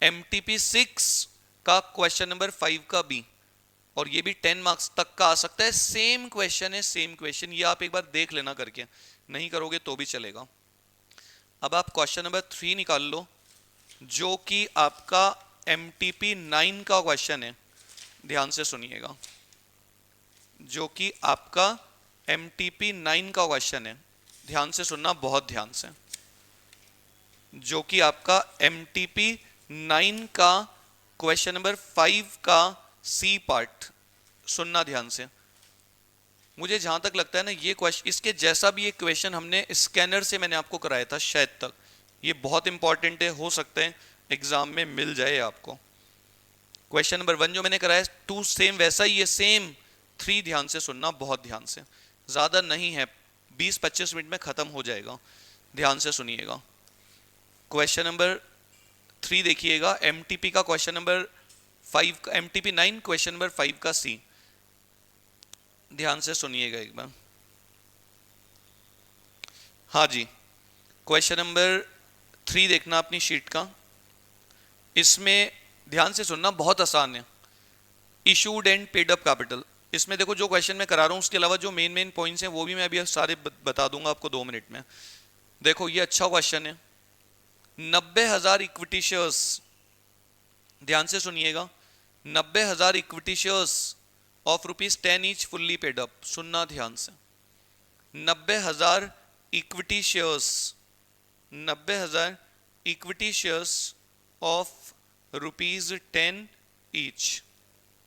A: MTP 6 का क्वेश्चन नंबर 5 का बी, और ये भी 10 मार्क्स तक का आ सकता है। सेम क्वेश्चन है, सेम क्वेश्चन, ये आप एक बार देख लेना करके, नहीं करोगे तो भी चलेगा। अब आप क्वेश्चन नंबर 3 निकाल लो जो कि आपका MTP 9 का क्वेश्चन है, ध्यान से सुनिएगा, जो कि आपका MTP 9 का क्वेश्चन है, ध्यान से सुनना, बहुत ध्यान से, जो कि आपका MTP 9 का क्वेश्चन नंबर 5 का सी पार्ट, सुनना ध्यान से। मुझे जहां तक लगता है ना ये क्वेश्चन, इसके जैसा भी एक क्वेश्चन हमने स्कैनर से मैंने आपको कराया था शायद तक, ये बहुत इंपॉर्टेंट है, हो सकता है एग्जाम में मिल जाए आपको। क्वेश्चन नंबर 1 जो मैंने कराया 2 सेम वैसा ही है, सेम 3 ध्यान से सुनना, बहुत ध्यान से, ज्यादा नहीं है, 20-25 मिनट में खत्म हो जाएगा, ध्यान से सुनिएगा। क्वेश्चन नंबर 3 देखिएगा, MTP का क्वेश्चन नंबर 5 का, MTP 9 क्वेश्चन नंबर 5 का सी, ध्यान से सुनिएगा एक बार। हाँ जी, क्वेश्चन नंबर 3 देखना अपनी शीट का, इसमें ध्यान से सुनना, बहुत आसान है। Issued and paid up capital, इसमें देखो जो क्वेश्चन मैं करा रहा हूँ उसके अलावा जो मेन पॉइंट्स हैं वो भी मैं अभी सारे बता दूंगा आपको 2 मिनट में। देखो ये अच्छा क्वेश्चन है, 90,000 इक्विटी शेयर्स, ध्यान से सुनिएगा, 90,000 equity shares of ₹10 each fully paid up, सुनना ध्यान से, 90,000 equity shares, 90,000 equity shares of ₹10 each,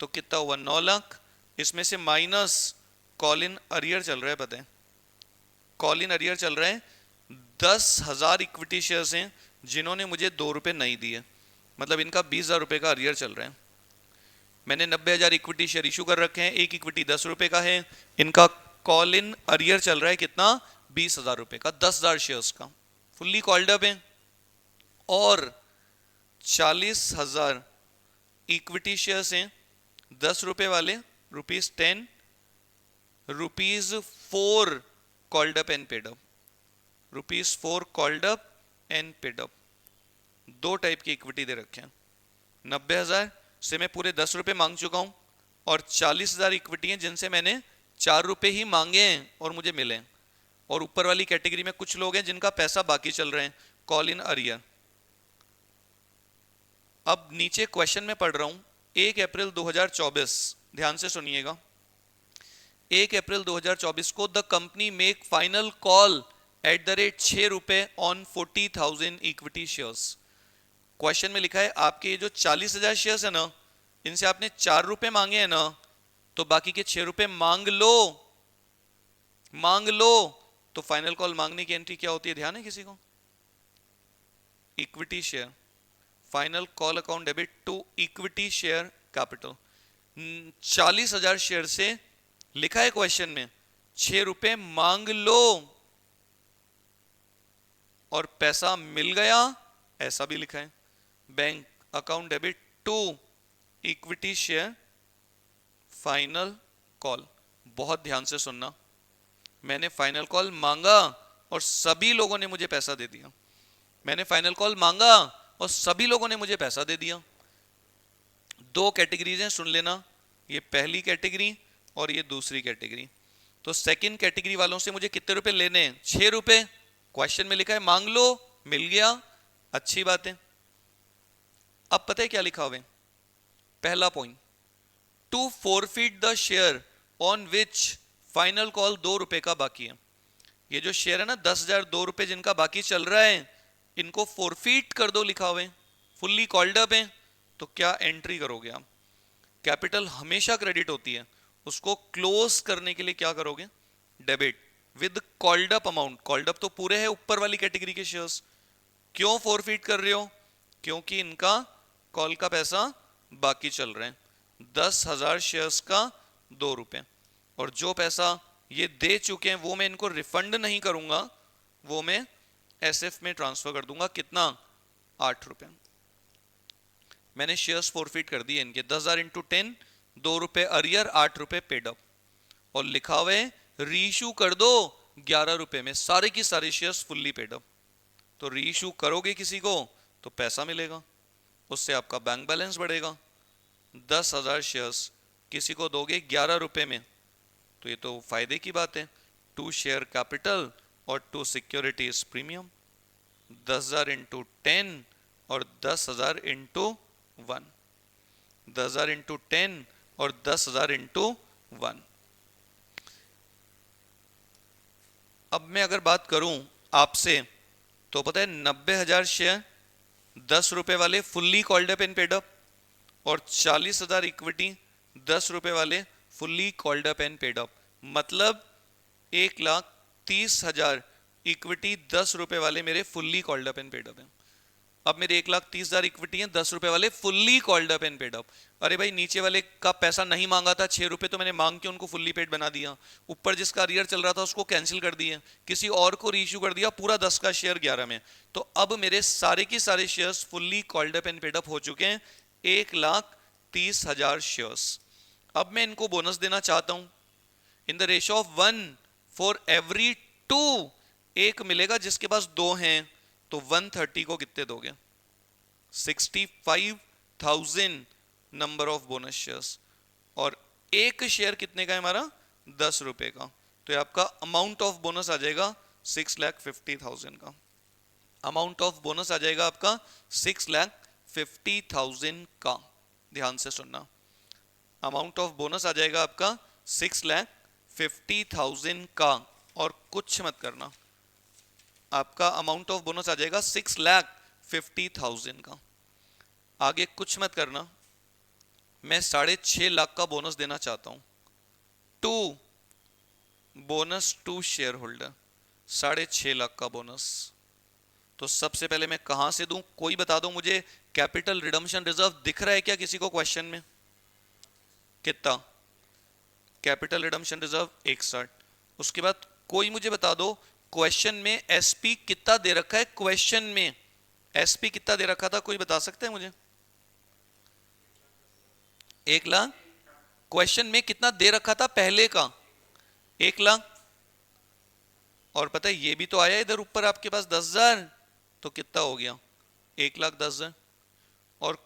A: तो कितना हुआ 9 लाख, इसमें से माइनस कॉल इन अरियर चल रहा है, पता है कॉल इन अरियर चल रहा है, 10,000 इक्विटी शेयर्स हैं जिन्होंने मुझे ₹2 नहीं दिए, मतलब इनका 20,000 रुपए का अरियर चल रहा है। मैंने 90,000 इक्विटी शेयर इशू कर रखे हैं, एक इक्विटी ₹10 का है, इनका कॉल इन अरियर चल रहा है कितना 20,000 रुपए का, 10,000 शेयर्स का फुल्ली कॉल्ड अप है, और 40,000 इक्विटी शेयर्स हैं ₹10 वाले, ₹10, ₹4 called up and paid up, ₹4 called up and paid up, 2 type की इक्विटी दे रखे हैं। 90,000 से मैं पूरे ₹10 मांग चुका हूं, और 40,000 इक्विटी हैं जिनसे मैंने ₹4 ही मांगे हैं और मुझे मिले हैं, और ऊपर वाली कैटेगरी में कुछ लोग हैं जिनका पैसा बाकी चल रहे हैं, कॉल इन अरियर। अब नीचे क्वेश्चन में पढ़ रहा हूं, 1 अप्रैल 2024, ध्यान से सुनिएगा, 1 अप्रैल 2024 को the company make final call at the rate ₹6 on 40,000 equity shares. Question में लिखा है आपके ये जो 40,000 शेयर्स है ना, इनसे आपने ₹4 मांगे हैं ना, तो बाकी के ₹6 मांग लो। तो फाइनल कॉल मांगने की एंट्री क्या होती है, ध्यान है किसी को, equity share, final call account debit to equity share capital. 40,000 share से लिखा है क्वेश्चन में ₹6 मांग लो, और पैसा मिल गया, ऐसा भी लिखा है, bank account debit to equity share final call. बहुत ध्यान से सुनना, मैंने फाइनल कॉल मांगा और सभी लोगों ने मुझे पैसा दे दिया, मैंने फाइनल कॉल मांगा और सभी लोगों ने मुझे पैसा दे दिया। 2 कैटेगरीज हैं, सुन लेना, ये पहली कैटेगरी और ये दूसरी कैटेगरी। तो सेकंड कैटेगरी वालों से मुझे कितने रुपए लेने हैं, ₹6, क्वेश्चन में लिखा है मांग लो, मिल गया, अच्छी बात है। अब पता है क्या लिखा हुआ है, पहला point, to forfeit the share on which final call 2 रुपए का बाकी है। ये जो शेयर है ना 10,000 2 रुपए जिनका बाकी चल रहा है, इनको फोरफीट कर दो लिखा हुआ है, फुल्ली कॉल्ड अप है। तो क्या एंट्री करोगे आप? कैपिटल हमेशा क्रेडिट होती है, उसको क्लोज करने के लिए क्या करोगे? Debit with called up amount. Called up तो पूरे है ऊपर वाली कैटेगरी के शेयर्स। क्यों फोरफीट कर रहे हो? क्योंकि इनका कॉल का पैसा बाकी चल रहे हैं, 10,000 शेयर्स का 2 रुपए, और जो पैसा ये दे चुके हैं वो मैं इनको रिफंड नहीं करूंगा, वो मैं एसएफ में ट्रांसफर कर दूंगा। कितना? 8 रुपए। मैंने शेयर्स फोरफीट कर दिए इनके, 10,000 इंटू 10, 2 रुपए अरियर, 8 रुपए पेड अप, और लिखा हुआ है रीइशू कर दो 11 रुपए में, सारे की सारे शेयर्स फुल्ली पेड अप। तो रीइशू करोगे किसी को तो पैसा मिलेगा, उससे आपका बैंक बैलेंस बढ़ेगा। 10,000 शेयर्स किसी को दोगे 11 रुपए में, तो ये तो फायदे की बात है। 2 शेयर कैपिटल और 2 सिक्योरिटीज प्रीमियम, 10,000 इंटू 10 और 10,000 इंटू 1, 10,000 इंटू 10 और 10,000 इंटू 1। अब मैं अगर बात करूं आपसे, तो पता है 90,000 शेयर 10 रुपए वाले fully called up and paid up, और 40,000 इक्विटी 10 रुपए वाले fully called up and paid up, मतलब 1,30,000 इक्विटी 10 रुपए वाले मेरे fully called up and paid up है। अब मेरे 1,30,000 इक्विटी है 10 रुपए वाले fully called up and paid up. अरे भाई नीचे वाले का पैसा नहीं मांगा था 6 रुपए, तो मैंने मांग के उनको फुल्ली पेड बना दिया। ऊपर जिसका अरियर चल रहा था उसको कैंसिल कर दिए, किसी और को रीइश्यू कर दिया, पूरा 10 का शेयर 11 में। तो अब मेरे सारे की सारे shares fully called up and paid up हो चुके हैं, 1,30,000 शेयर्स। अब मैं इनको बोनस देना चाहता हूं in the ratio of 1 for every 2। एक मिलेगा जिसके पास 2 हैं, तो 130 को कितने दोगे? 65,000 नंबर ऑफ बोनस शेयर्स, और एक शेयर कितने का है हमारा? 10 रुपए का। तो ये आपका अमाउंट ऑफ बोनस आ जाएगा 6,50,000 का। अमाउंट ऑफ बोनस आ जाएगा आपका 6,50,000 का। ध्यान से सुनना, अमाउंट ऑफ बोनस आ जाएगा आपका 6,50,000 का, और कुछ मत करना, आपका अमाउंट ऑफ बोनस आ जाएगा 6,50,000 का। आगे कुछ मत करना, मैं 6.5 लाख का बोनस देना चाहता हूं to bonus to share holder, 6.5 lakh का बोनस। तो सबसे पहले मैं कहां से दूं? कोई बता दो मुझे, कैपिटल रिडम्पशन रिजर्व दिख रहा है क्या किसी को क्वेश्चन में? कितना? Capital redemption reserve 61। उसके बाद कोई मुझे बता दो क्वेश्चन में एसपी कितना दे रखा है? क्वेश्चन में एसपी कितना दे रखा था, कोई बता सकते हैं मुझे? 1 लाख। क्वेश्चन में कितना दे रखा था पहले का? 1 लाख। और पता है ये भी तो आया इधर ऊपर आपके पास 10,000, तो कितना हो गया? 1,10,000। और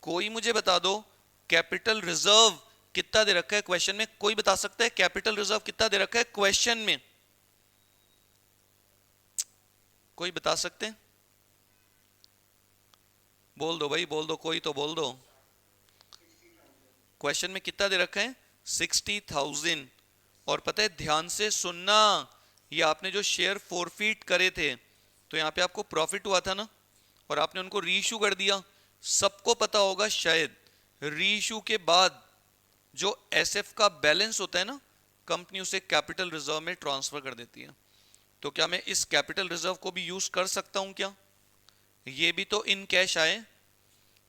A: कोई मुझे बता दो कैपिटल रिजर्व कितना दे रखा है क्वेश्चन में? कोई बता सकता है कैपिटल रिजर्व कितना दे रखा है क्वेश्चन में? कोई बता सकते हैं? बोल दो भाई, बोल दो, कोई तो बोल दो। क्वेश्चन में कितना दे रखा है? 60,000। और पता है ध्यान से सुनना, ये आपने जो शेयर फोरफीट करे थे, तो यहां पे आपको प्रॉफिट हुआ था ना, और आपने उनको रीइश्यू कर दिया। सबको पता होगा शायद, रीइश्यू के बाद जो एसएफ का बैलेंस होता है ना, कंपनी उसे कैपिटल रिजर्व में ट्रांसफर कर देती है। तो क्या मैं इस कैपिटल रिजर्व को भी यूज कर सकता हूं क्या? ये भी तो इन कैश आए,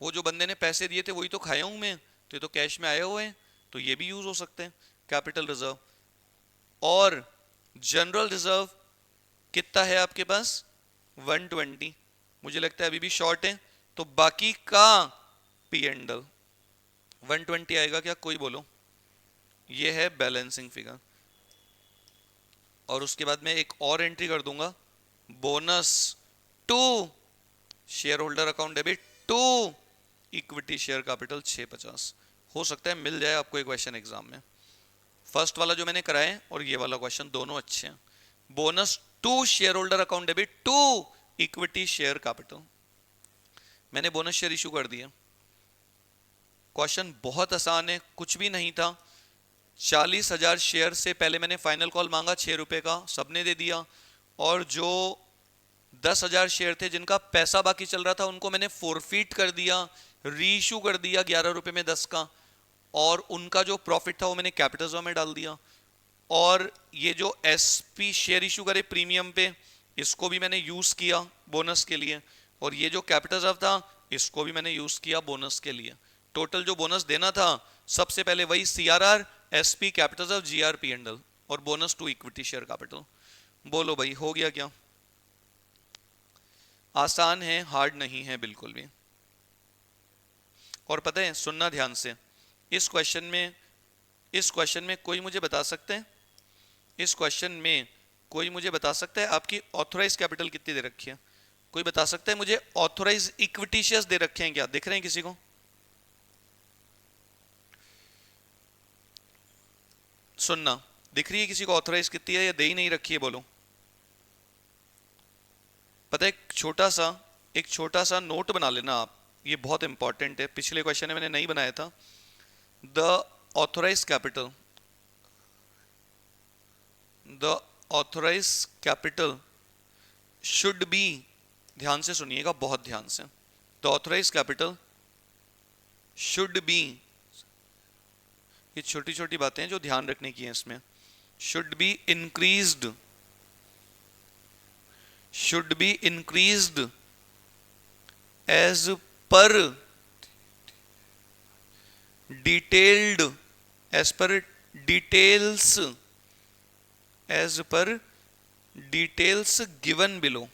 A: वो जो बंदे ने पैसे दिए थे वही तो खाया हूं मैं, तो ये तो कैश में आए हुए हैं, तो ये भी यूज हो सकते हैं कैपिटल रिजर्व। और जनरल रिजर्व कितना है आपके पास? 120। मुझे लगता है अभी भी शॉर्ट है, तो बाकी का पी एंड एल 120 आएगा क्या? कोई बोलो। ये है बैलेंसिंग फिगर। और उसके बाद मैं एक और एंट्री कर दूंगा, bonus to share holder account debit to equity share capital 650। हो सकता है मिल जाए आपको एक क्वेश्चन एग्जाम में। फर्स्ट वाला जो मैंने कराया और ये वाला क्वेश्चन दोनों अच्छे हैं। Bonus to share holder account debit to equity share capital. मैंने बोनस शेयर इशू कर दिया, क्वेश्चन बहुत आसान है, कुछ भी नहीं था। 40,000 शेयर से पहले मैंने फाइनल कॉल मांगा 6 रुपए का, सबने दे दिया। और जो 10,000 शेयर थे जिनका पैसा बाकी चल रहा था उनको मैंने फोरफीट कर दिया, रीइशू कर दिया 11 रुपए में 10 का, और उनका जो प्रॉफिट था वो मैंने कैपिटल रिजर्व में डाल दिया। और ये जो एसपी शेयर इशू करे प्रीमियम पे, इसको भी मैंने यूज किया बोनस के लिए। और ये जो कैपिटल रिजर्व था इसको भी मैंने यूज किया बोनस के लिए। टोटल जो बोनस देना था सबसे पहले वही CRR, SP, capital reserve, GR, P and L और bonus to equity share capital. बोलो भाई हो गया क्या? आसान है, हार्ड नहीं है बिल्कुल भी। और पता है, सुनना ध्यान से, इस क्वेश्चन में कोई मुझे बता सकते हैं, इस क्वेश्चन में कोई मुझे बता सकता है आपकी ऑथोराइज कैपिटल कितनी दे रखी है? कोई बता सकता है मुझे ऑथोराइज इक्विटी शेयर्स दे रखे हैं क्या? दिख रहे हैं किसी को? सुनना, दिख रही है किसी को ऑथोराइज कितनी है या दे ही नहीं रखी है? बोलो। पता है, एक छोटा सा नोट बना लेना आप, ये बहुत इंपॉर्टेंट है, पिछले क्वेश्चन में मैंने नहीं बनाया था। The authorise capital should be, ध्यान से सुनिएगा, बहुत ध्यान से, the authorise capital should be, ये छोटी छोटी बातें हैं जो ध्यान रखने की हैं इसमें, should be increased as per details given below,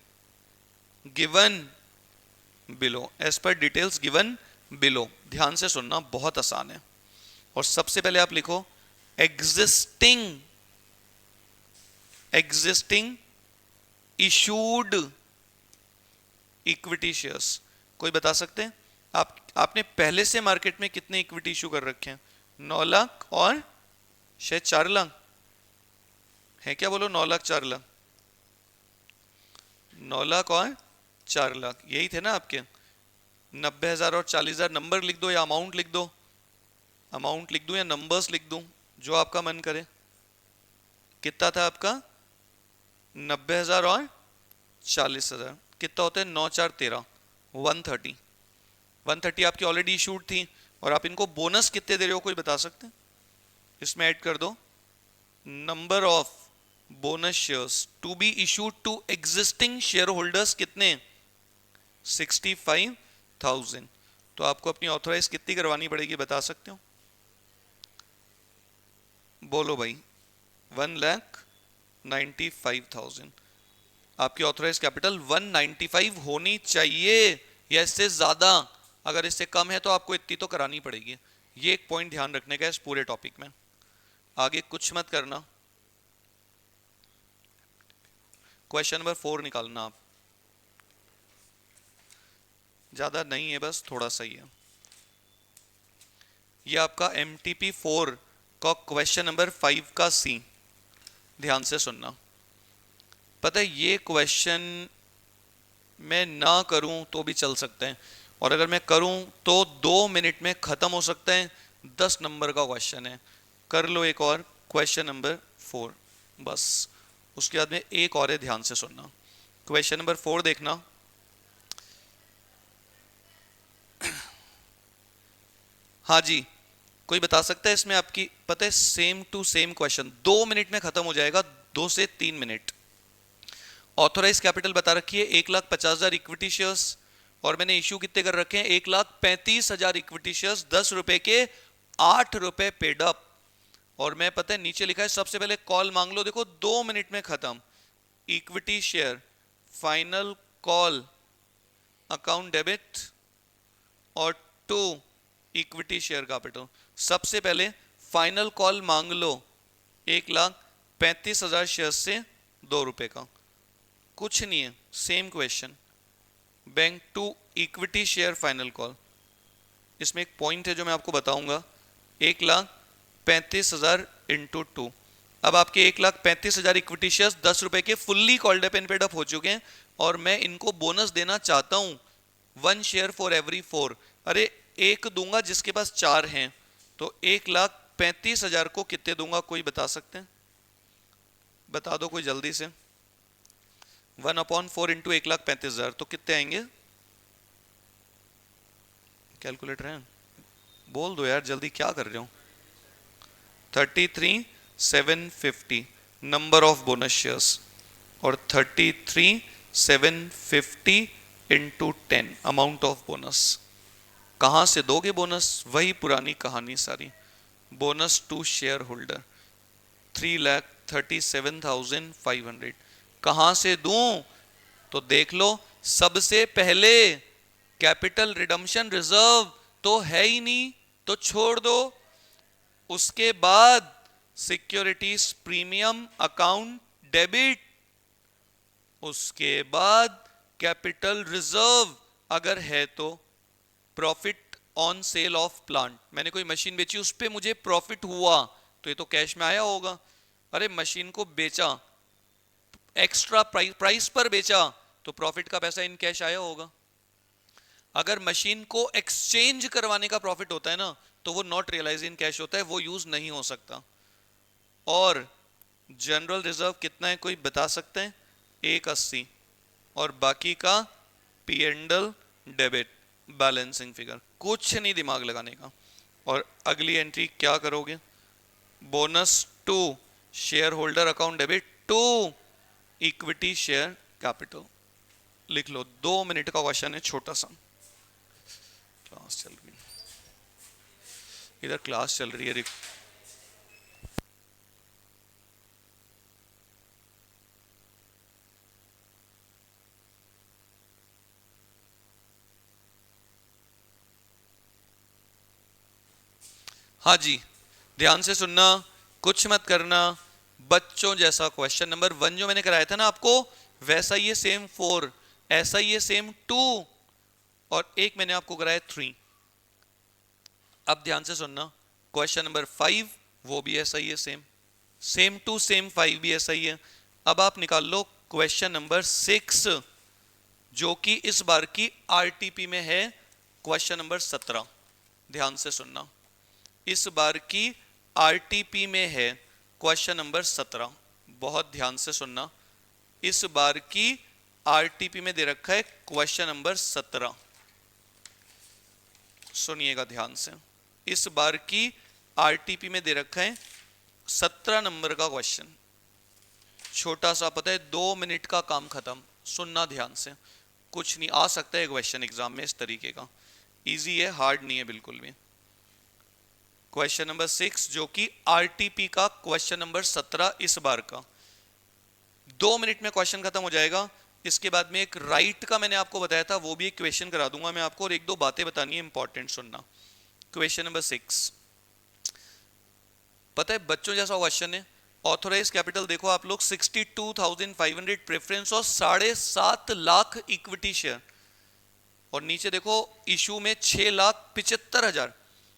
A: as per details given below। ध्यान से सुनना, बहुत आसान है। और सबसे पहले आप लिखो एग्जिस्टिंग इशूड इक्विटी शेयर्स। कोई बता सकते हैं आपने पहले से मार्केट में कितने इक्विटी इशू कर रखे हैं? 9 लाख और शायद 4 लाख है क्या? बोलो 9 लाख 4 लाख, 9 लाख और 4 लाख यही थे ना आपके? 90,000 और 40,000 नंबर लिख दो या अमाउंट लिख दो, अमाउंट लिख दूं या नंबर्स लिख दूं, जो आपका मन करे। कितना था आपका? 90,000 और 40,000, कितना होता है? 9 4 13, 130 आपकी ऑलरेडी इशूड थी। और आप इनको बोनस कितने दे रहे हो, कोई बता सकते हैं? इसमें ऐड कर दो number of bonus shares to be issued to existing share holders, कितने? 65,000। तो आपको अपनी ऑथोराइज कितनी करवानी पड़ेगी, बता सकते हो? बोलो भाई। 1,95,000। आपकी ऑथोराइज कैपिटल 195 होनी चाहिए या इससे ज्यादा। अगर इससे कम है तो आपको इतनी तो करानी पड़ेगी। ये एक पॉइंट ध्यान रखने का है इस पूरे टॉपिक में। आगे कुछ मत करना। क्वेश्चन नंबर 4 निकालना आप, ज्यादा नहीं है, बस थोड़ा सा ही है। ये आपका MTP 4 का क्वेश्चन नंबर 5 का C। ध्यान से सुनना। पता है, ये क्वेश्चन मैं ना करूं तो भी चल सकते हैं, और अगर मैं करूं तो 2 मिनट में खत्म हो सकता है। 10 नंबर का क्वेश्चन है, कर लो एक और, क्वेश्चन नंबर 4 बस। उसके बाद में एक और है, ध्यान से सुनना। क्वेश्चन नंबर 4 देखना। हाँ जी, कोई बता सकता है इसमें आपकी? पता है, same to same question, 2 minute में खत्म हो जाएगा, 2 से 3 मिनट। ऑथोराइज कैपिटल बता रखी है 1,50,000 इक्विटी शेयर्स, और मैंने इश्यू कितने कर रखे हैं? 1,35,000 इक्विटी शेयर्स, 10 रुपए के 8 रुपए पेड अप। और मैं, पता है, नीचे लिखा है सबसे पहले कॉल मांग लो। देखो 2 मिनट में खत्म। Equity share final call account debit और टू इक्विटी शेयर कैपिटल। सबसे पहले फाइनल कॉल मांग लो 1,35,000 शेयर से 2 रुपए का, कुछ नहीं है, same question. Bank to equity share final call. इसमें एक पॉइंट है जो मैं आपको बताऊंगा। 1,35,000 इंटू 2। अब आपके 1,35,000 इक्विटी शेयर्स 10 रुपए के fully called up and paid up हो चुके हैं, और मैं इनको बोनस देना चाहता हूं 1 शेयर फॉर एवरी 4। अरे एक दूंगा जिसके पास 4 हैं, तो 1,35,000 को कितने दूंगा, कोई बता सकते हैं? बता दो कोई जल्दी से। 1/4 इंटू 1,35,000 तो कितने आएंगे? कैलकुलेटर है? बोल दो यार जल्दी, क्या कर रहे हो? 33,750 नंबर ऑफ बोनस शेयर्स, और 33,750 इंटू 10 अमाउंट ऑफ बोनस। कहां से दोगे बोनस? वही पुरानी कहानी सारी। बोनस टू शेयर होल्डर 3,37,500 कहां से दूं? तो देख लो, सबसे पहले कैपिटल रिडम्पशन रिजर्व तो है ही नहीं, तो छोड़ दो। उसके बाद सिक्योरिटीज प्रीमियम अकाउंट डेबिट, उसके बाद कैपिटल रिजर्व अगर है तो profit on sale of plant. मैंने कोई मशीन बेची, उस पे मुझे प्रॉफिट हुआ तो ये तो कैश में आया होगा। अरे मशीन को बेचा, एक्स्ट्रा प्राइस पर बेचा, तो प्रॉफिट का पैसा इन कैश आया होगा। अगर मशीन को एक्सचेंज करवाने का प्रॉफिट होता है ना, तो वो नॉट रियलाइज इन कैश होता है, वो यूज नहीं हो सकता। और जनरल रिजर्व कितना है, कोई बता सकते हैं? 180, और बाकी का P and L debit balancing figure. कुछ नहीं दिमाग लगाने का। और अगली एंट्री क्या करोगे? Bonus to share holder account debit to equity share capital. लिख लो, 2 मिनट का क्वेश्चन है, छोटा सा। क्लास चल रही है इधर, क्लास चल रही है। हाँ जी, ध्यान से सुनना, कुछ मत करना। बच्चों जैसा क्वेश्चन नंबर 1 जो मैंने कराया था ना आपको, वैसा ही है सेम 4, ऐसा ही है सेम 2, और एक मैंने आपको कराया 3। अब ध्यान से सुनना, क्वेश्चन नंबर 5 वो भी ऐसा ही है, सेम 2 सेम 5 भी ऐसा ही है। अब आप निकाल लो क्वेश्चन नंबर 6 जो कि इस बार की आरटीपी में है, क्वेश्चन नंबर 17। ध्यान से सुनना, इस बार की आरटीपी में है क्वेश्चन नंबर 17। बहुत ध्यान से सुनना, इस बार की आरटीपी में दे रखा है क्वेश्चन नंबर 17। सुनिएगा ध्यान से, इस बार की आरटीपी में दे रखा है 17 नंबर का क्वेश्चन। छोटा सा, पता है 2 मिनट का काम खत्म। सुनना ध्यान से, कुछ नहीं आ सकता है क्वेश्चन एग्जाम में इस तरीके का, इजी है, हार्ड नहीं है बिल्कुल भी। क्वेश्चन नंबर 6 जो कि आरटीपी का क्वेश्चन नंबर 17 इस बार का। 2 मिनट में क्वेश्चन खत्म हो जाएगा। इसके बाद में एक राइट का मैंने आपको बताया था, वो भी एक क्वेश्चन करा दूंगा मैं आपको, और 1-2 बातें बतानी है इंपॉर्टेंट, सुनना। क्वेश्चन नंबर 6, पता है बच्चों जैसा क्वेश्चन है। ऑथोराइज कैपिटल देखो आप लोग, 62,500 प्रेफरेंस और 7.5 लाख इक्विटी शेयर, और नीचे देखो इशू में 6,75,000,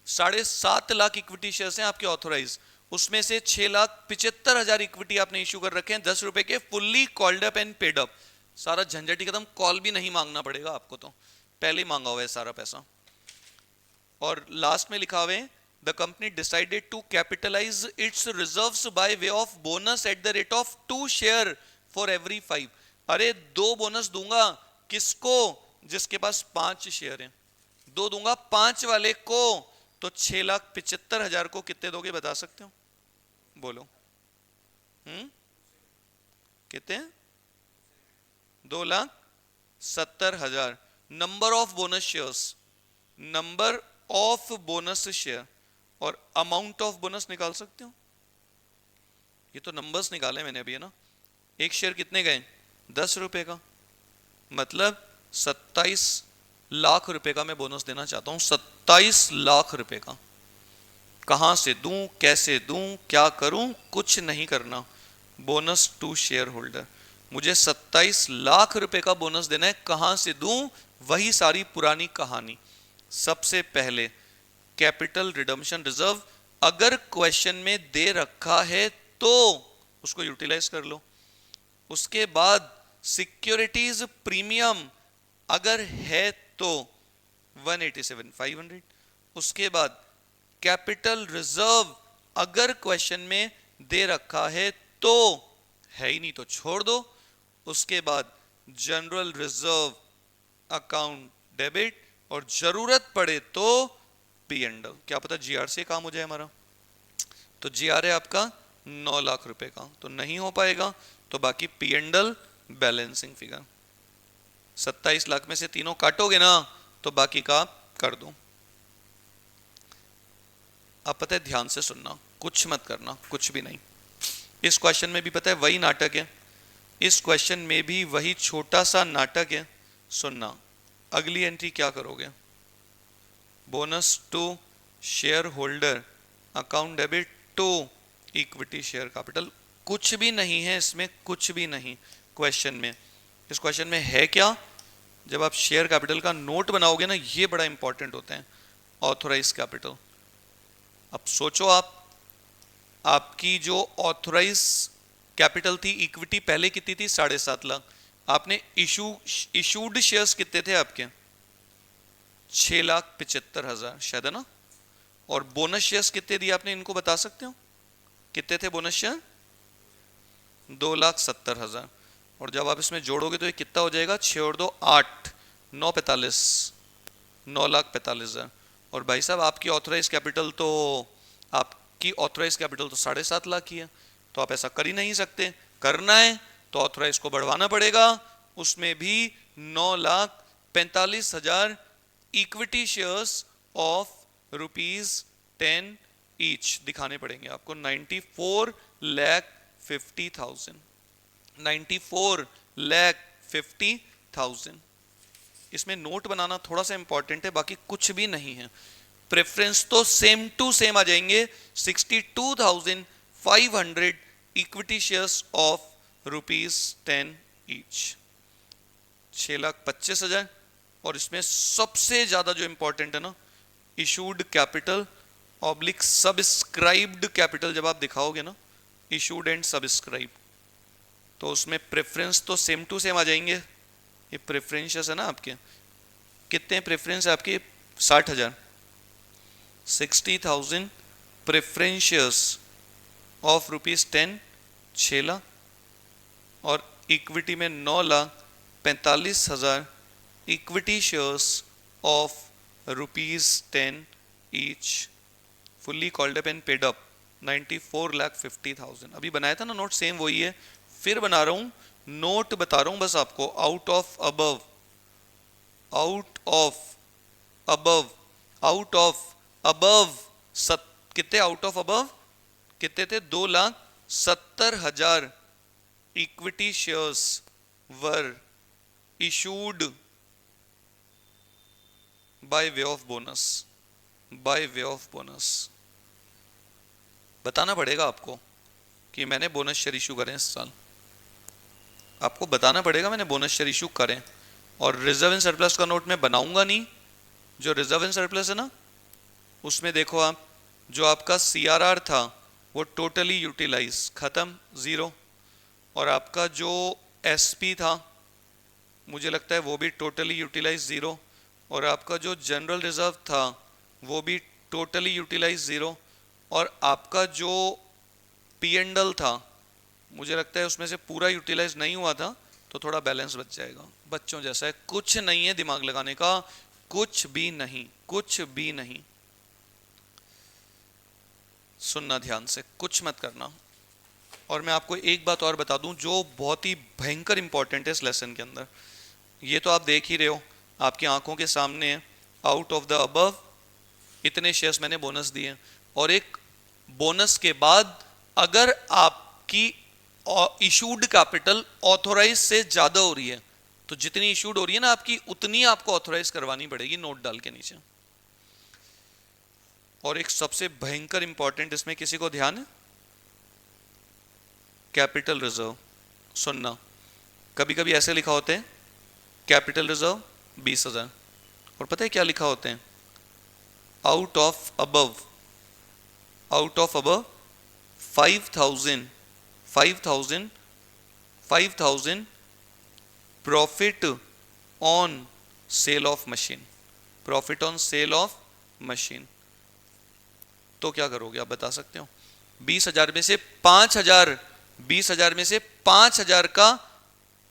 A: 7.5 लाख इक्विटी शेयर हैं आपके ऑथोराइज, उसमें से 6,75,000 इक्विटी आपने इशू कर रखे हैं 10 रुपए के, fully called up and paid up. सारा झंझट ही खत्म, कॉल भी नहीं मांगना पड़ेगा आपको, तो पहले ही मांगा हुआ है सारा पैसा। और लास्ट में लिखा हुआ है, the company decided to capitalise its reserves by way of bonus at the rate of 2 share for every 5। अरे 2 बोनस दूंगा किसको? जिसके पास 5 शेयर हैं। 2 दूंगा 5 वाले को, तो 6,75,000 को कितने दोगे, बता सकते हो? बोलो। कितने? 2,70,000 number of bonus shares, number of bonus share, और अमाउंट ऑफ बोनस निकाल सकते हो। ये तो नंबर्स निकाले मैंने अभी, है ना। एक शेयर कितने गए? 10 रुपए का, मतलब 27 लाख रुपए का मैं बोनस देना चाहता हूं, 27 लाख रुपए का। कहां से दूं, कैसे दूं, क्या करूं? कुछ नहीं करना। बोनस टू शेयर होल्डर, मुझे 27 लाख रुपए का बोनस देना है, कहां से दूं? वही सारी पुरानी कहानी। सबसे पहले कैपिटल रिडम्पशन रिजर्व अगर क्वेश्चन में दे रखा है तो उसको यूटिलाइज कर लो। उसके बाद सिक्योरिटीज प्रीमियम अगर है तो 187,500, उसके बाद कैपिटल रिजर्व अगर क्वेश्चन में दे रखा है तो, है ही नहीं तो छोड़ दो। उसके बाद जनरल रिजर्व अकाउंट डेबिट, और जरूरत पड़े तो पी एंड एल। क्या पता जीआर से काम हो जाए हमारा। तो जीआर है आपका 9 लाख रुपए का, तो नहीं हो पाएगा। तो बाकी P and L balancing figure 27 lakh में से तीनों काटोगे ना तो बाकी का आप कर दो। आप पता है ध्यान से सुनना, कुछ मत करना, कुछ भी नहीं। इस क्वेश्चन में भी पता है वही नाटक है, इस क्वेश्चन में भी वही छोटा सा नाटक है। सुनना, अगली एंट्री क्या करोगे, bonus to share holder account debit to equity share capital. कुछ भी नहीं है इसमें, कुछ भी नहीं क्वेश्चन में। इस क्वेश्चन में है क्या, जब आप शेयर कैपिटल का नोट बनाओगे ना, ये बड़ा इंपॉर्टेंट होता है, ऑथोराइज कैपिटल। अब सोचो आपकी जो ऑथोराइज कैपिटल थी, इक्विटी पहले कितनी थी, 7.5 लाख। आपने इशूड शेयर्स कितने थे आपके, 6,75,000 शायद, है ना। और बोनस शेयर्स कितने दिए आपने, इनको बता सकते हो कितने थे बोनस शेयर, 2,70,000। और जब आप इसमें जोड़ोगे तो ये कितना हो जाएगा, 6 और 2 8, 9 45, 9,45,000। और भाई साहब आपकी ऑथराइज कैपिटल तो, आपकी ऑथराइज कैपिटल तो 7.5 लाख की है। तो आप ऐसा कर ही नहीं सकते, करना है तो ऑथराइज को बढ़वाना पड़ेगा, उसमें भी 9,45,000 इक्विटी शेयर्स ऑफ ₹10 ईच दिखाने पड़ेंगे आपको। 94,50,000, 94,50,000। इसमें नोट बनाना थोड़ा सा इंपॉर्टेंट है, बाकी कुछ भी नहीं है। प्रेफरेंस तो सेम टू सेम आ जाएंगे, 62,500 इक्विटी शेयर्स ऑफ ₹10 ईच, 6,25,000। और इसमें सबसे ज्यादा जो इंपॉर्टेंट है ना, issued capital oblique subscribed capital. जब आप दिखाओगे ना इशूड एंड सब्सक्राइब, तो उसमें प्रेफरेंस तो सेम टू सेम आ जाएंगे। ये प्रेफरेंसेस है ना आपके, कितने प्रेफरेंस है आपके, 60,000, 60,000 प्रेफरेंशियस ऑफ ₹10, 6 लाख। और इक्विटी में 9,45,000 equity shares of ₹10 each, fully called up and paid up, 94,50,000। अभी बनाया था ना नोट, सेम वही है, फिर बना रहा हूं नोट, बता रहा हूं बस आपको। Out of above, out of above, out of above, कितने आउट ऑफ अबव कितने थे, 2,70,000 equity shares were issued by way of bonus, bye way of bonus. बताना पड़ेगा आपको कि मैंने बोनस शेयर इशू करें इस साल, आपको बताना पड़ेगा मैंने बोनस शेयर इशू करें। और रिजर्व एंड सरप्लस का नोट मैं बनाऊंगा नहीं, जो रिजर्व एंड सरप्लस है ना, उसमें देखो आप, जो आपका सीआरआर था वो टोटली यूटिलाइज, खत्म, 0। और आपका जो एसपी था मुझे लगता है वो भी टोटली यूटिलाइज, 0। और आपका जो जनरल रिजर्व था वो भी टोटली यूटिलाइज, 0। और आपका जो पी एंड एल था मुझे लगता है उसमें से पूरा यूटिलाइज नहीं हुआ था, तो थोड़ा बैलेंस बच जाएगा। बच्चों जैसा है, कुछ नहीं है दिमाग लगाने का, कुछ भी नहीं, कुछ भी नहीं। सुनना ध्यान से, कुछ मत करना। और मैं आपको एक बात और बता दूं जो बहुत ही भयंकर इंपॉर्टेंट है इस लेसन के अंदर। ये तो आप देख ही रहे हो, आपकी आंखों के सामने है, आउट ऑफ द अबव इतने शेयर्स मैंने बोनस दिए। और एक बोनस के बाद अगर आपकी इशूड कैपिटल ऑथोराइज से ज्यादा हो रही है, तो जितनी इशूड हो रही है ना आपकी, उतनी आपको ऑथोराइज करवानी पड़ेगी नोट डाल के नीचे। और एक सबसे भयंकर इंपॉर्टेंट, इसमें किसी को ध्यान है, कैपिटल रिजर्व। सुनना, कभी कभी ऐसे लिखा होते हैं कैपिटल रिजर्व 20,000, और पता है क्या लिखा होते हैं, out of above, out of above 5,000, 5,000, 5,000 profit on sale of machine, profit on sale of machine. तो क्या करोगे आप बता सकते हो? 20,000 में से 5,000, 20,000 में से 5,000 का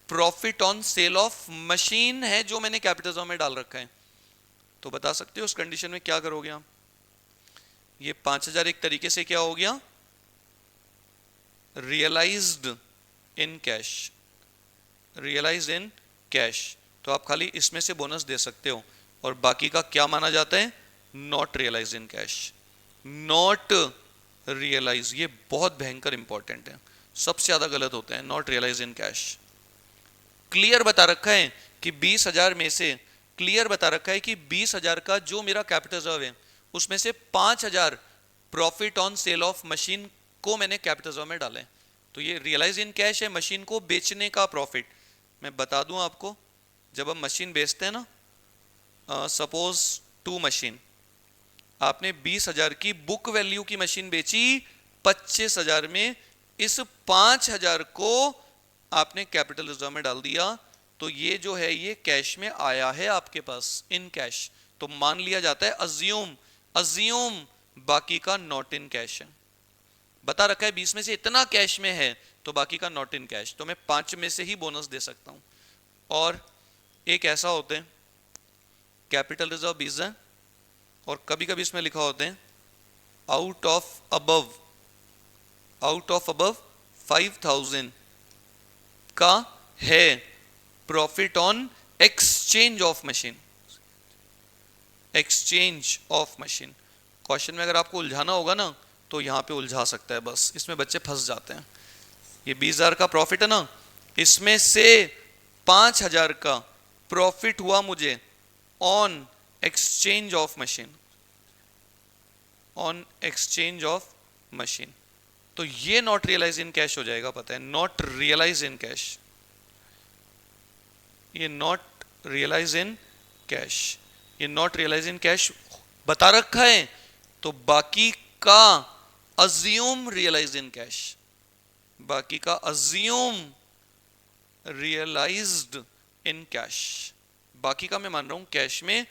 A: profit on sale of machine है जो मैंने कैपिटल में डाल रखा है। तो बता सकते हो उस कंडीशन में क्या करोगे आप? ये 5,000 एक तरीके से क्या हो गया? Realised in cash, realised in cash. तो आप खाली इसमें से बोनस दे सकते हो और बाकी का क्या माना जाता है? Not realise in cash, not realise. ये बहुत भयंकर इंपॉर्टेंट है, सबसे ज्यादा गलत होता है not realise in cash. Clear बता रखा है कि 20,000 में से, क्लियर बता रखा है कि 20,000 का जो मेरा कैपिटल रिजर्व है उसमें से 5,000 profit on sale of machine को मैंने कैपिटल रिजर्व में डाला है। तो ये रियलाइज इन कैश है, मशीन को बेचने का प्रॉफिट। मैं बता दूं आपको, जब हम मशीन बेचते हैं ना, सपोज 2 मशीन, आपने 20,000 की बुक वैल्यू की मशीन बेची 25,000 में, इस 5,000 को आपने कैपिटल रिजर्व में डाल दिया, तो ये जो है ये कैश में आया है आपके पास इन कैश। तो मान लिया जाता है, अज्यूम, अज्यूम बाकी का नॉट इन कैश है। बता रखा है 20 में से इतना कैश में है तो बाकी का नॉट इन कैश, तो मैं 5 में से ही बोनस दे सकता हूं। और एक ऐसा होता है कैपिटल रिजर्व 20 है और कभी कभी इसमें लिखा होता है out of above, out of above 5,000 का है profit on exchange of machine, exchange of machine. Question में अगर आपको उलझाना होगा ना तो यहां पे उलझा सकता है, बस इसमें बच्चे फंस जाते हैं। ये 20,000 का प्रॉफिट है ना, इसमें से 5,000 का प्रॉफिट हुआ मुझे on exchange of machine, on exchange of machine. तो ये नॉट रियलाइज इन कैश हो जाएगा, पता है, नॉट रियलाइज इन कैश, ये नॉट रियलाइज इन कैश, ये नॉट रियलाइज इन कैश बता रखा है, तो बाकी का अज्यूम रियलाइज इन कैश, बाकी का अज्यूम रियलाइज्ड इन कैश, बाकी का मैं मान रहा हूं कैश में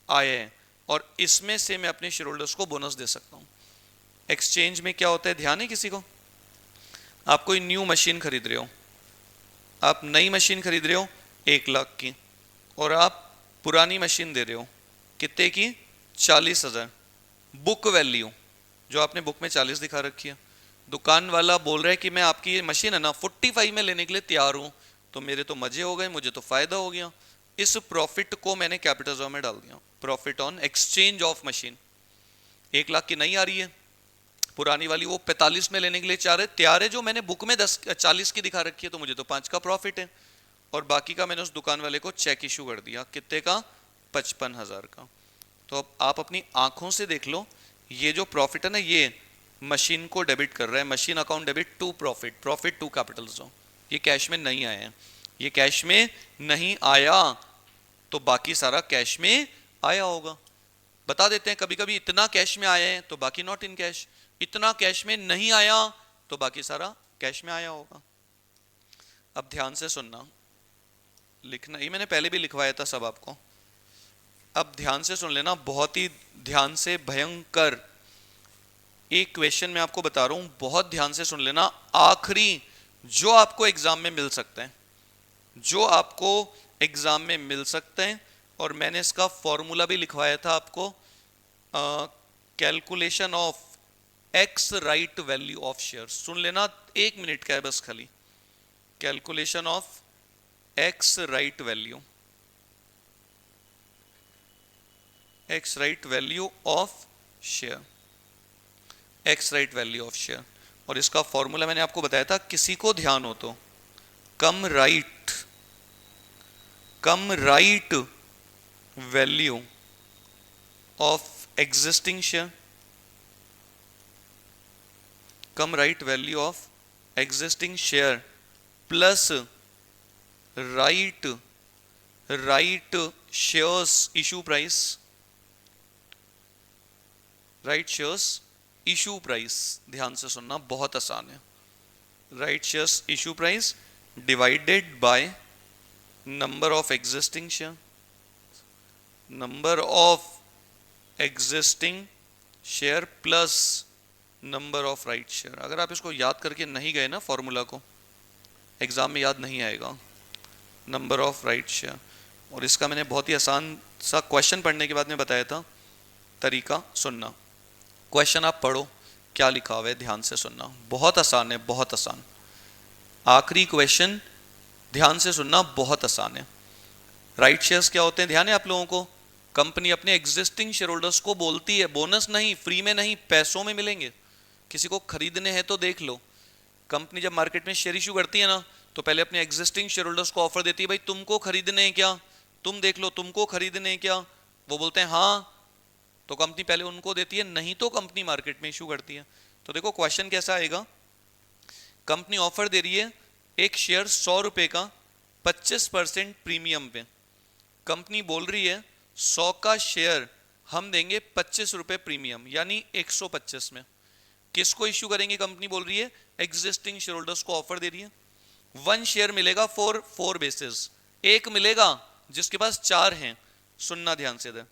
A: आया है और इसमें से मैं अपने शेयर होल्डर्स को बोनस दे सकता हूं। एक्सचेंज में क्या होता है, ध्यान है किसी को? आप कोई न्यू मशीन खरीद रहे हो, आप नई मशीन खरीद रहे हो 1 लाख की, और आप पुरानी मशीन दे रहे हो कितने की? 40,000 बुक वैल्यू, जो आपने बुक में 40 दिखा रखी है। दुकान वाला बोल रहा है कि मैं आपकी ये मशीन है ना 45 में लेने के लिए तैयार हूं, तो मेरे तो मजे हो गए, मुझे तो फायदा हो गया। इस प्रॉफिट को मैंने कैपिटल रिजर्व में डाल दिया, profit on exchange of machine. 1 lakh की नहीं आ रही है, पुरानी वाली वो 45 में लेने के लिए तैयार है, जो मैंने बुक में 40 की दिखा रखी है, तो मुझे तो 5 का प्रॉफिट है। और बाकी का मैंने उस दुकान वाले को चेक इशू कर दिया, कितने का? 55,000 का। तो अब आप अपनी आंखों से देख लो, ये जो प्रॉफिट है ना, ये मशीन को डेबिट कर रहा है, machine account debit to profit, profit to capital reserve. ये कैश में नहीं आया है, ये कैश में नहीं आया, तो बाकी सारा कैश में आया होगा। बता देते हैं, कभी कभी इतना कैश में आया है तो बाकी नॉट इन कैश, इतना कैश में नहीं आया तो बाकी सारा कैश में आया होगा। अब ध्यान से सुनना, लिखना, ये मैंने पहले भी लिखवाया था सब आपको। अब ध्यान से सुन लेना, बहुत ही ध्यान से, भयंकर एक क्वेश्चन मैं आपको बता रहा हूं, बहुत ध्यान से सुन लेना, आखिरी जो आपको एग्जाम में मिल सकते हैं, जो आपको एग्जाम में मिल सकते हैं। और मैंने इसका फॉर्मूला भी लिखवाया था आपको, calculation of ex right value of share. सुन लेना, 1 मिनट का है बस खाली। Calculation of ex right value, ex right value of share, ex right value of share. और इसका फॉर्मूला मैंने आपको बताया था, किसी को ध्यान हो तो, cum right value of existing share, cum right value of existing share plus right shares issue price, right shares issue price. ध्यान से सुनना, बहुत आसान है। Right shares issue price divided by number of existing share, number of existing share plus number of right share. अगर आप इसको याद करके नहीं गए ना फॉर्मूला को, एग्जाम में याद नहीं आएगा, नंबर ऑफ राइट शेयर। और इसका मैंने बहुत ही आसान सा क्वेश्चन पढ़ने के बाद में बताया था तरीका सुनना। क्वेश्चन आप पढ़ो क्या लिखा हुआ है, ध्यान से सुनना, बहुत आसान है, बहुत आसान। आखिरी क्वेश्चन ध्यान से सुनना, बहुत आसान है। राइट शेयर्स क्या होते हैं, ध्यान है आप लोगों को? कंपनी अपने एग्जिस्टिंग शेयर होल्डर्स को बोलती है, बोनस नहीं, फ्री में नहीं, पैसों में मिलेंगे। किसी को खरीदने हैं तो देख लो, कंपनी जब मार्केट में शेयर इशू करती है ना, तो पहले अपने एग्जिस्टिंग शेयर होल्डर्स को ऑफर देती है, भाई तुमको खरीदने हैं क्या, तुम देख लो तुमको खरीदने हैं क्या। वो बोलते हैं हाँ, तो कंपनी पहले उनको देती है, नहीं तो कंपनी मार्केट में इशू करती है। तो देखो क्वेश्चन कैसा आएगा, कंपनी ऑफर दे रही है एक शेयर 100 रुपए का 25% प्रीमियम पे। कंपनी बोल रही है 100 का शेयर हम देंगे 25 रुपए प्रीमियम, यानी 125 में। किसको इश्यू करेंगे, कंपनी बोल रही है एग्जिस्टिंग शेयर होल्डर्स को ऑफर दे रही है। 1 शेयर मिलेगा फॉर 4 बेसिस, एक मिलेगा जिसके पास 4 हैं। सुनना ध्यान से,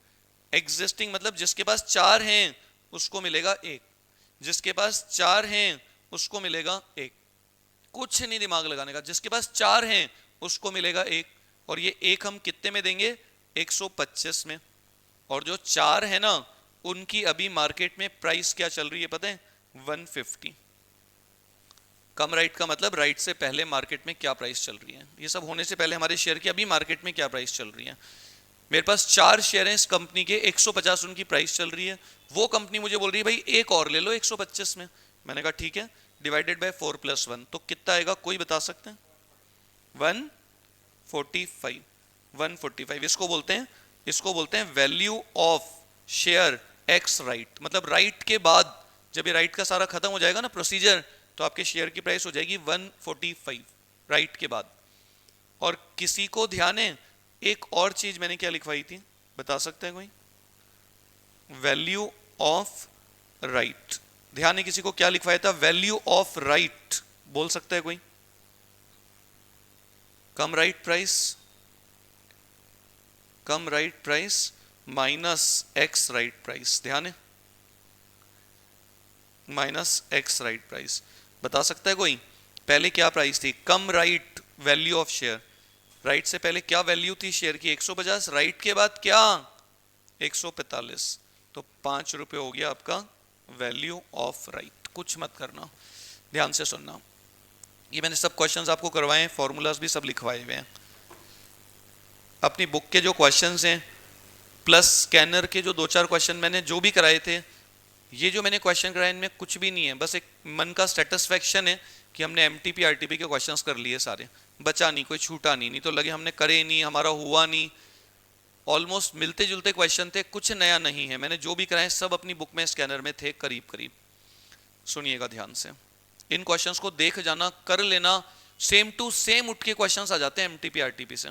A: एग्जिस्टिंग मतलब जिसके पास 4 हैं उसको मिलेगा 1, जिसके पास 4 हैं उसको मिलेगा 1। कुछ नहीं दिमाग लगाने का, जिसके पास 4 हैं उसको मिलेगा 1, और ये 1 हम कितने में देंगे, 125 में। और जो 4 है ना, उनकी अभी मार्केट में प्राइस क्या चल रही है पता है, 150। कम राइट का मतलब राइट से पहले मार्केट में क्या प्राइस चल रही है, ये सब होने से पहले हमारे शेयर की अभी मार्केट में क्या प्राइस चल रही है। मेरे पास 4 शेयर हैं इस कंपनी के, 150 उनकी प्राइस चल रही है। वो कंपनी मुझे बोल रही है भाई एक और ले लो 125 में। मैंने कहा ठीक है, डिवाइडेड बाय 4 + 1 तो कितना आएगा, कोई बता सकते हैं? 145। 145 इसको बोलते हैं value of share ex right. मतलब राइट के बाद जब ये राइट का सारा खत्म हो जाएगा ना प्रोसीजर, तो आपके शेयर की प्राइस हो जाएगी 145 राइट के बाद। और किसी को ध्यान है, एक और चीज मैंने क्या लिखवाई थी, बता सकते हैं कोई? Value of right. ध्यान है किसी को, क्या लिखवाया था? Value of right. बोल सकता है कोई? Cum right price minus ex right price. ध्यान है, माइनस एक्स राइट प्राइस। बता सकता है कोई? पहले क्या प्राइस थी? Cum right value of share. Right से पहले क्या वैल्यू थी शेयर की? 150। राइट के बाद क्या? 145। तो 5 रुपए हो गया आपका वैल्यू ऑफ राइट। कुछ मत करना, ध्यान से सुनना। ये मैंने सब क्वेश्चंस आपको करवाए हैं, फॉर्मूलाज भी सब लिखवाए हुए हैं। अपनी बुक के जो क्वेश्चंस हैं प्लस स्कैनर के जो 2-4 क्वेश्चन मैंने जो भी कराए थे, ये जो मैंने क्वेश्चन कराए इनमें कुछ भी नहीं है, बस एक मन का सेटिस्फेक्शन है कि हमने एमटीपी आरटीपी के क्वेश्चंस कर लिए सारे, बचा नहीं, कोई छूटा नहीं तो लगे हमने करे नहीं, हमारा हुआ नहीं। ऑलमोस्ट मिलते जुलते क्वेश्चन थे, कुछ नया नहीं है। मैंने जो भी कराए सब अपनी बुक में स्कैनर में थे करीब करीब। सुनिएगा ध्यान से, इन क्वेश्चंस को देख जाना, कर लेना, सेम टू सेम उठ के क्वेश्चंस आ जाते हैं एमटीपी आरटीपी से।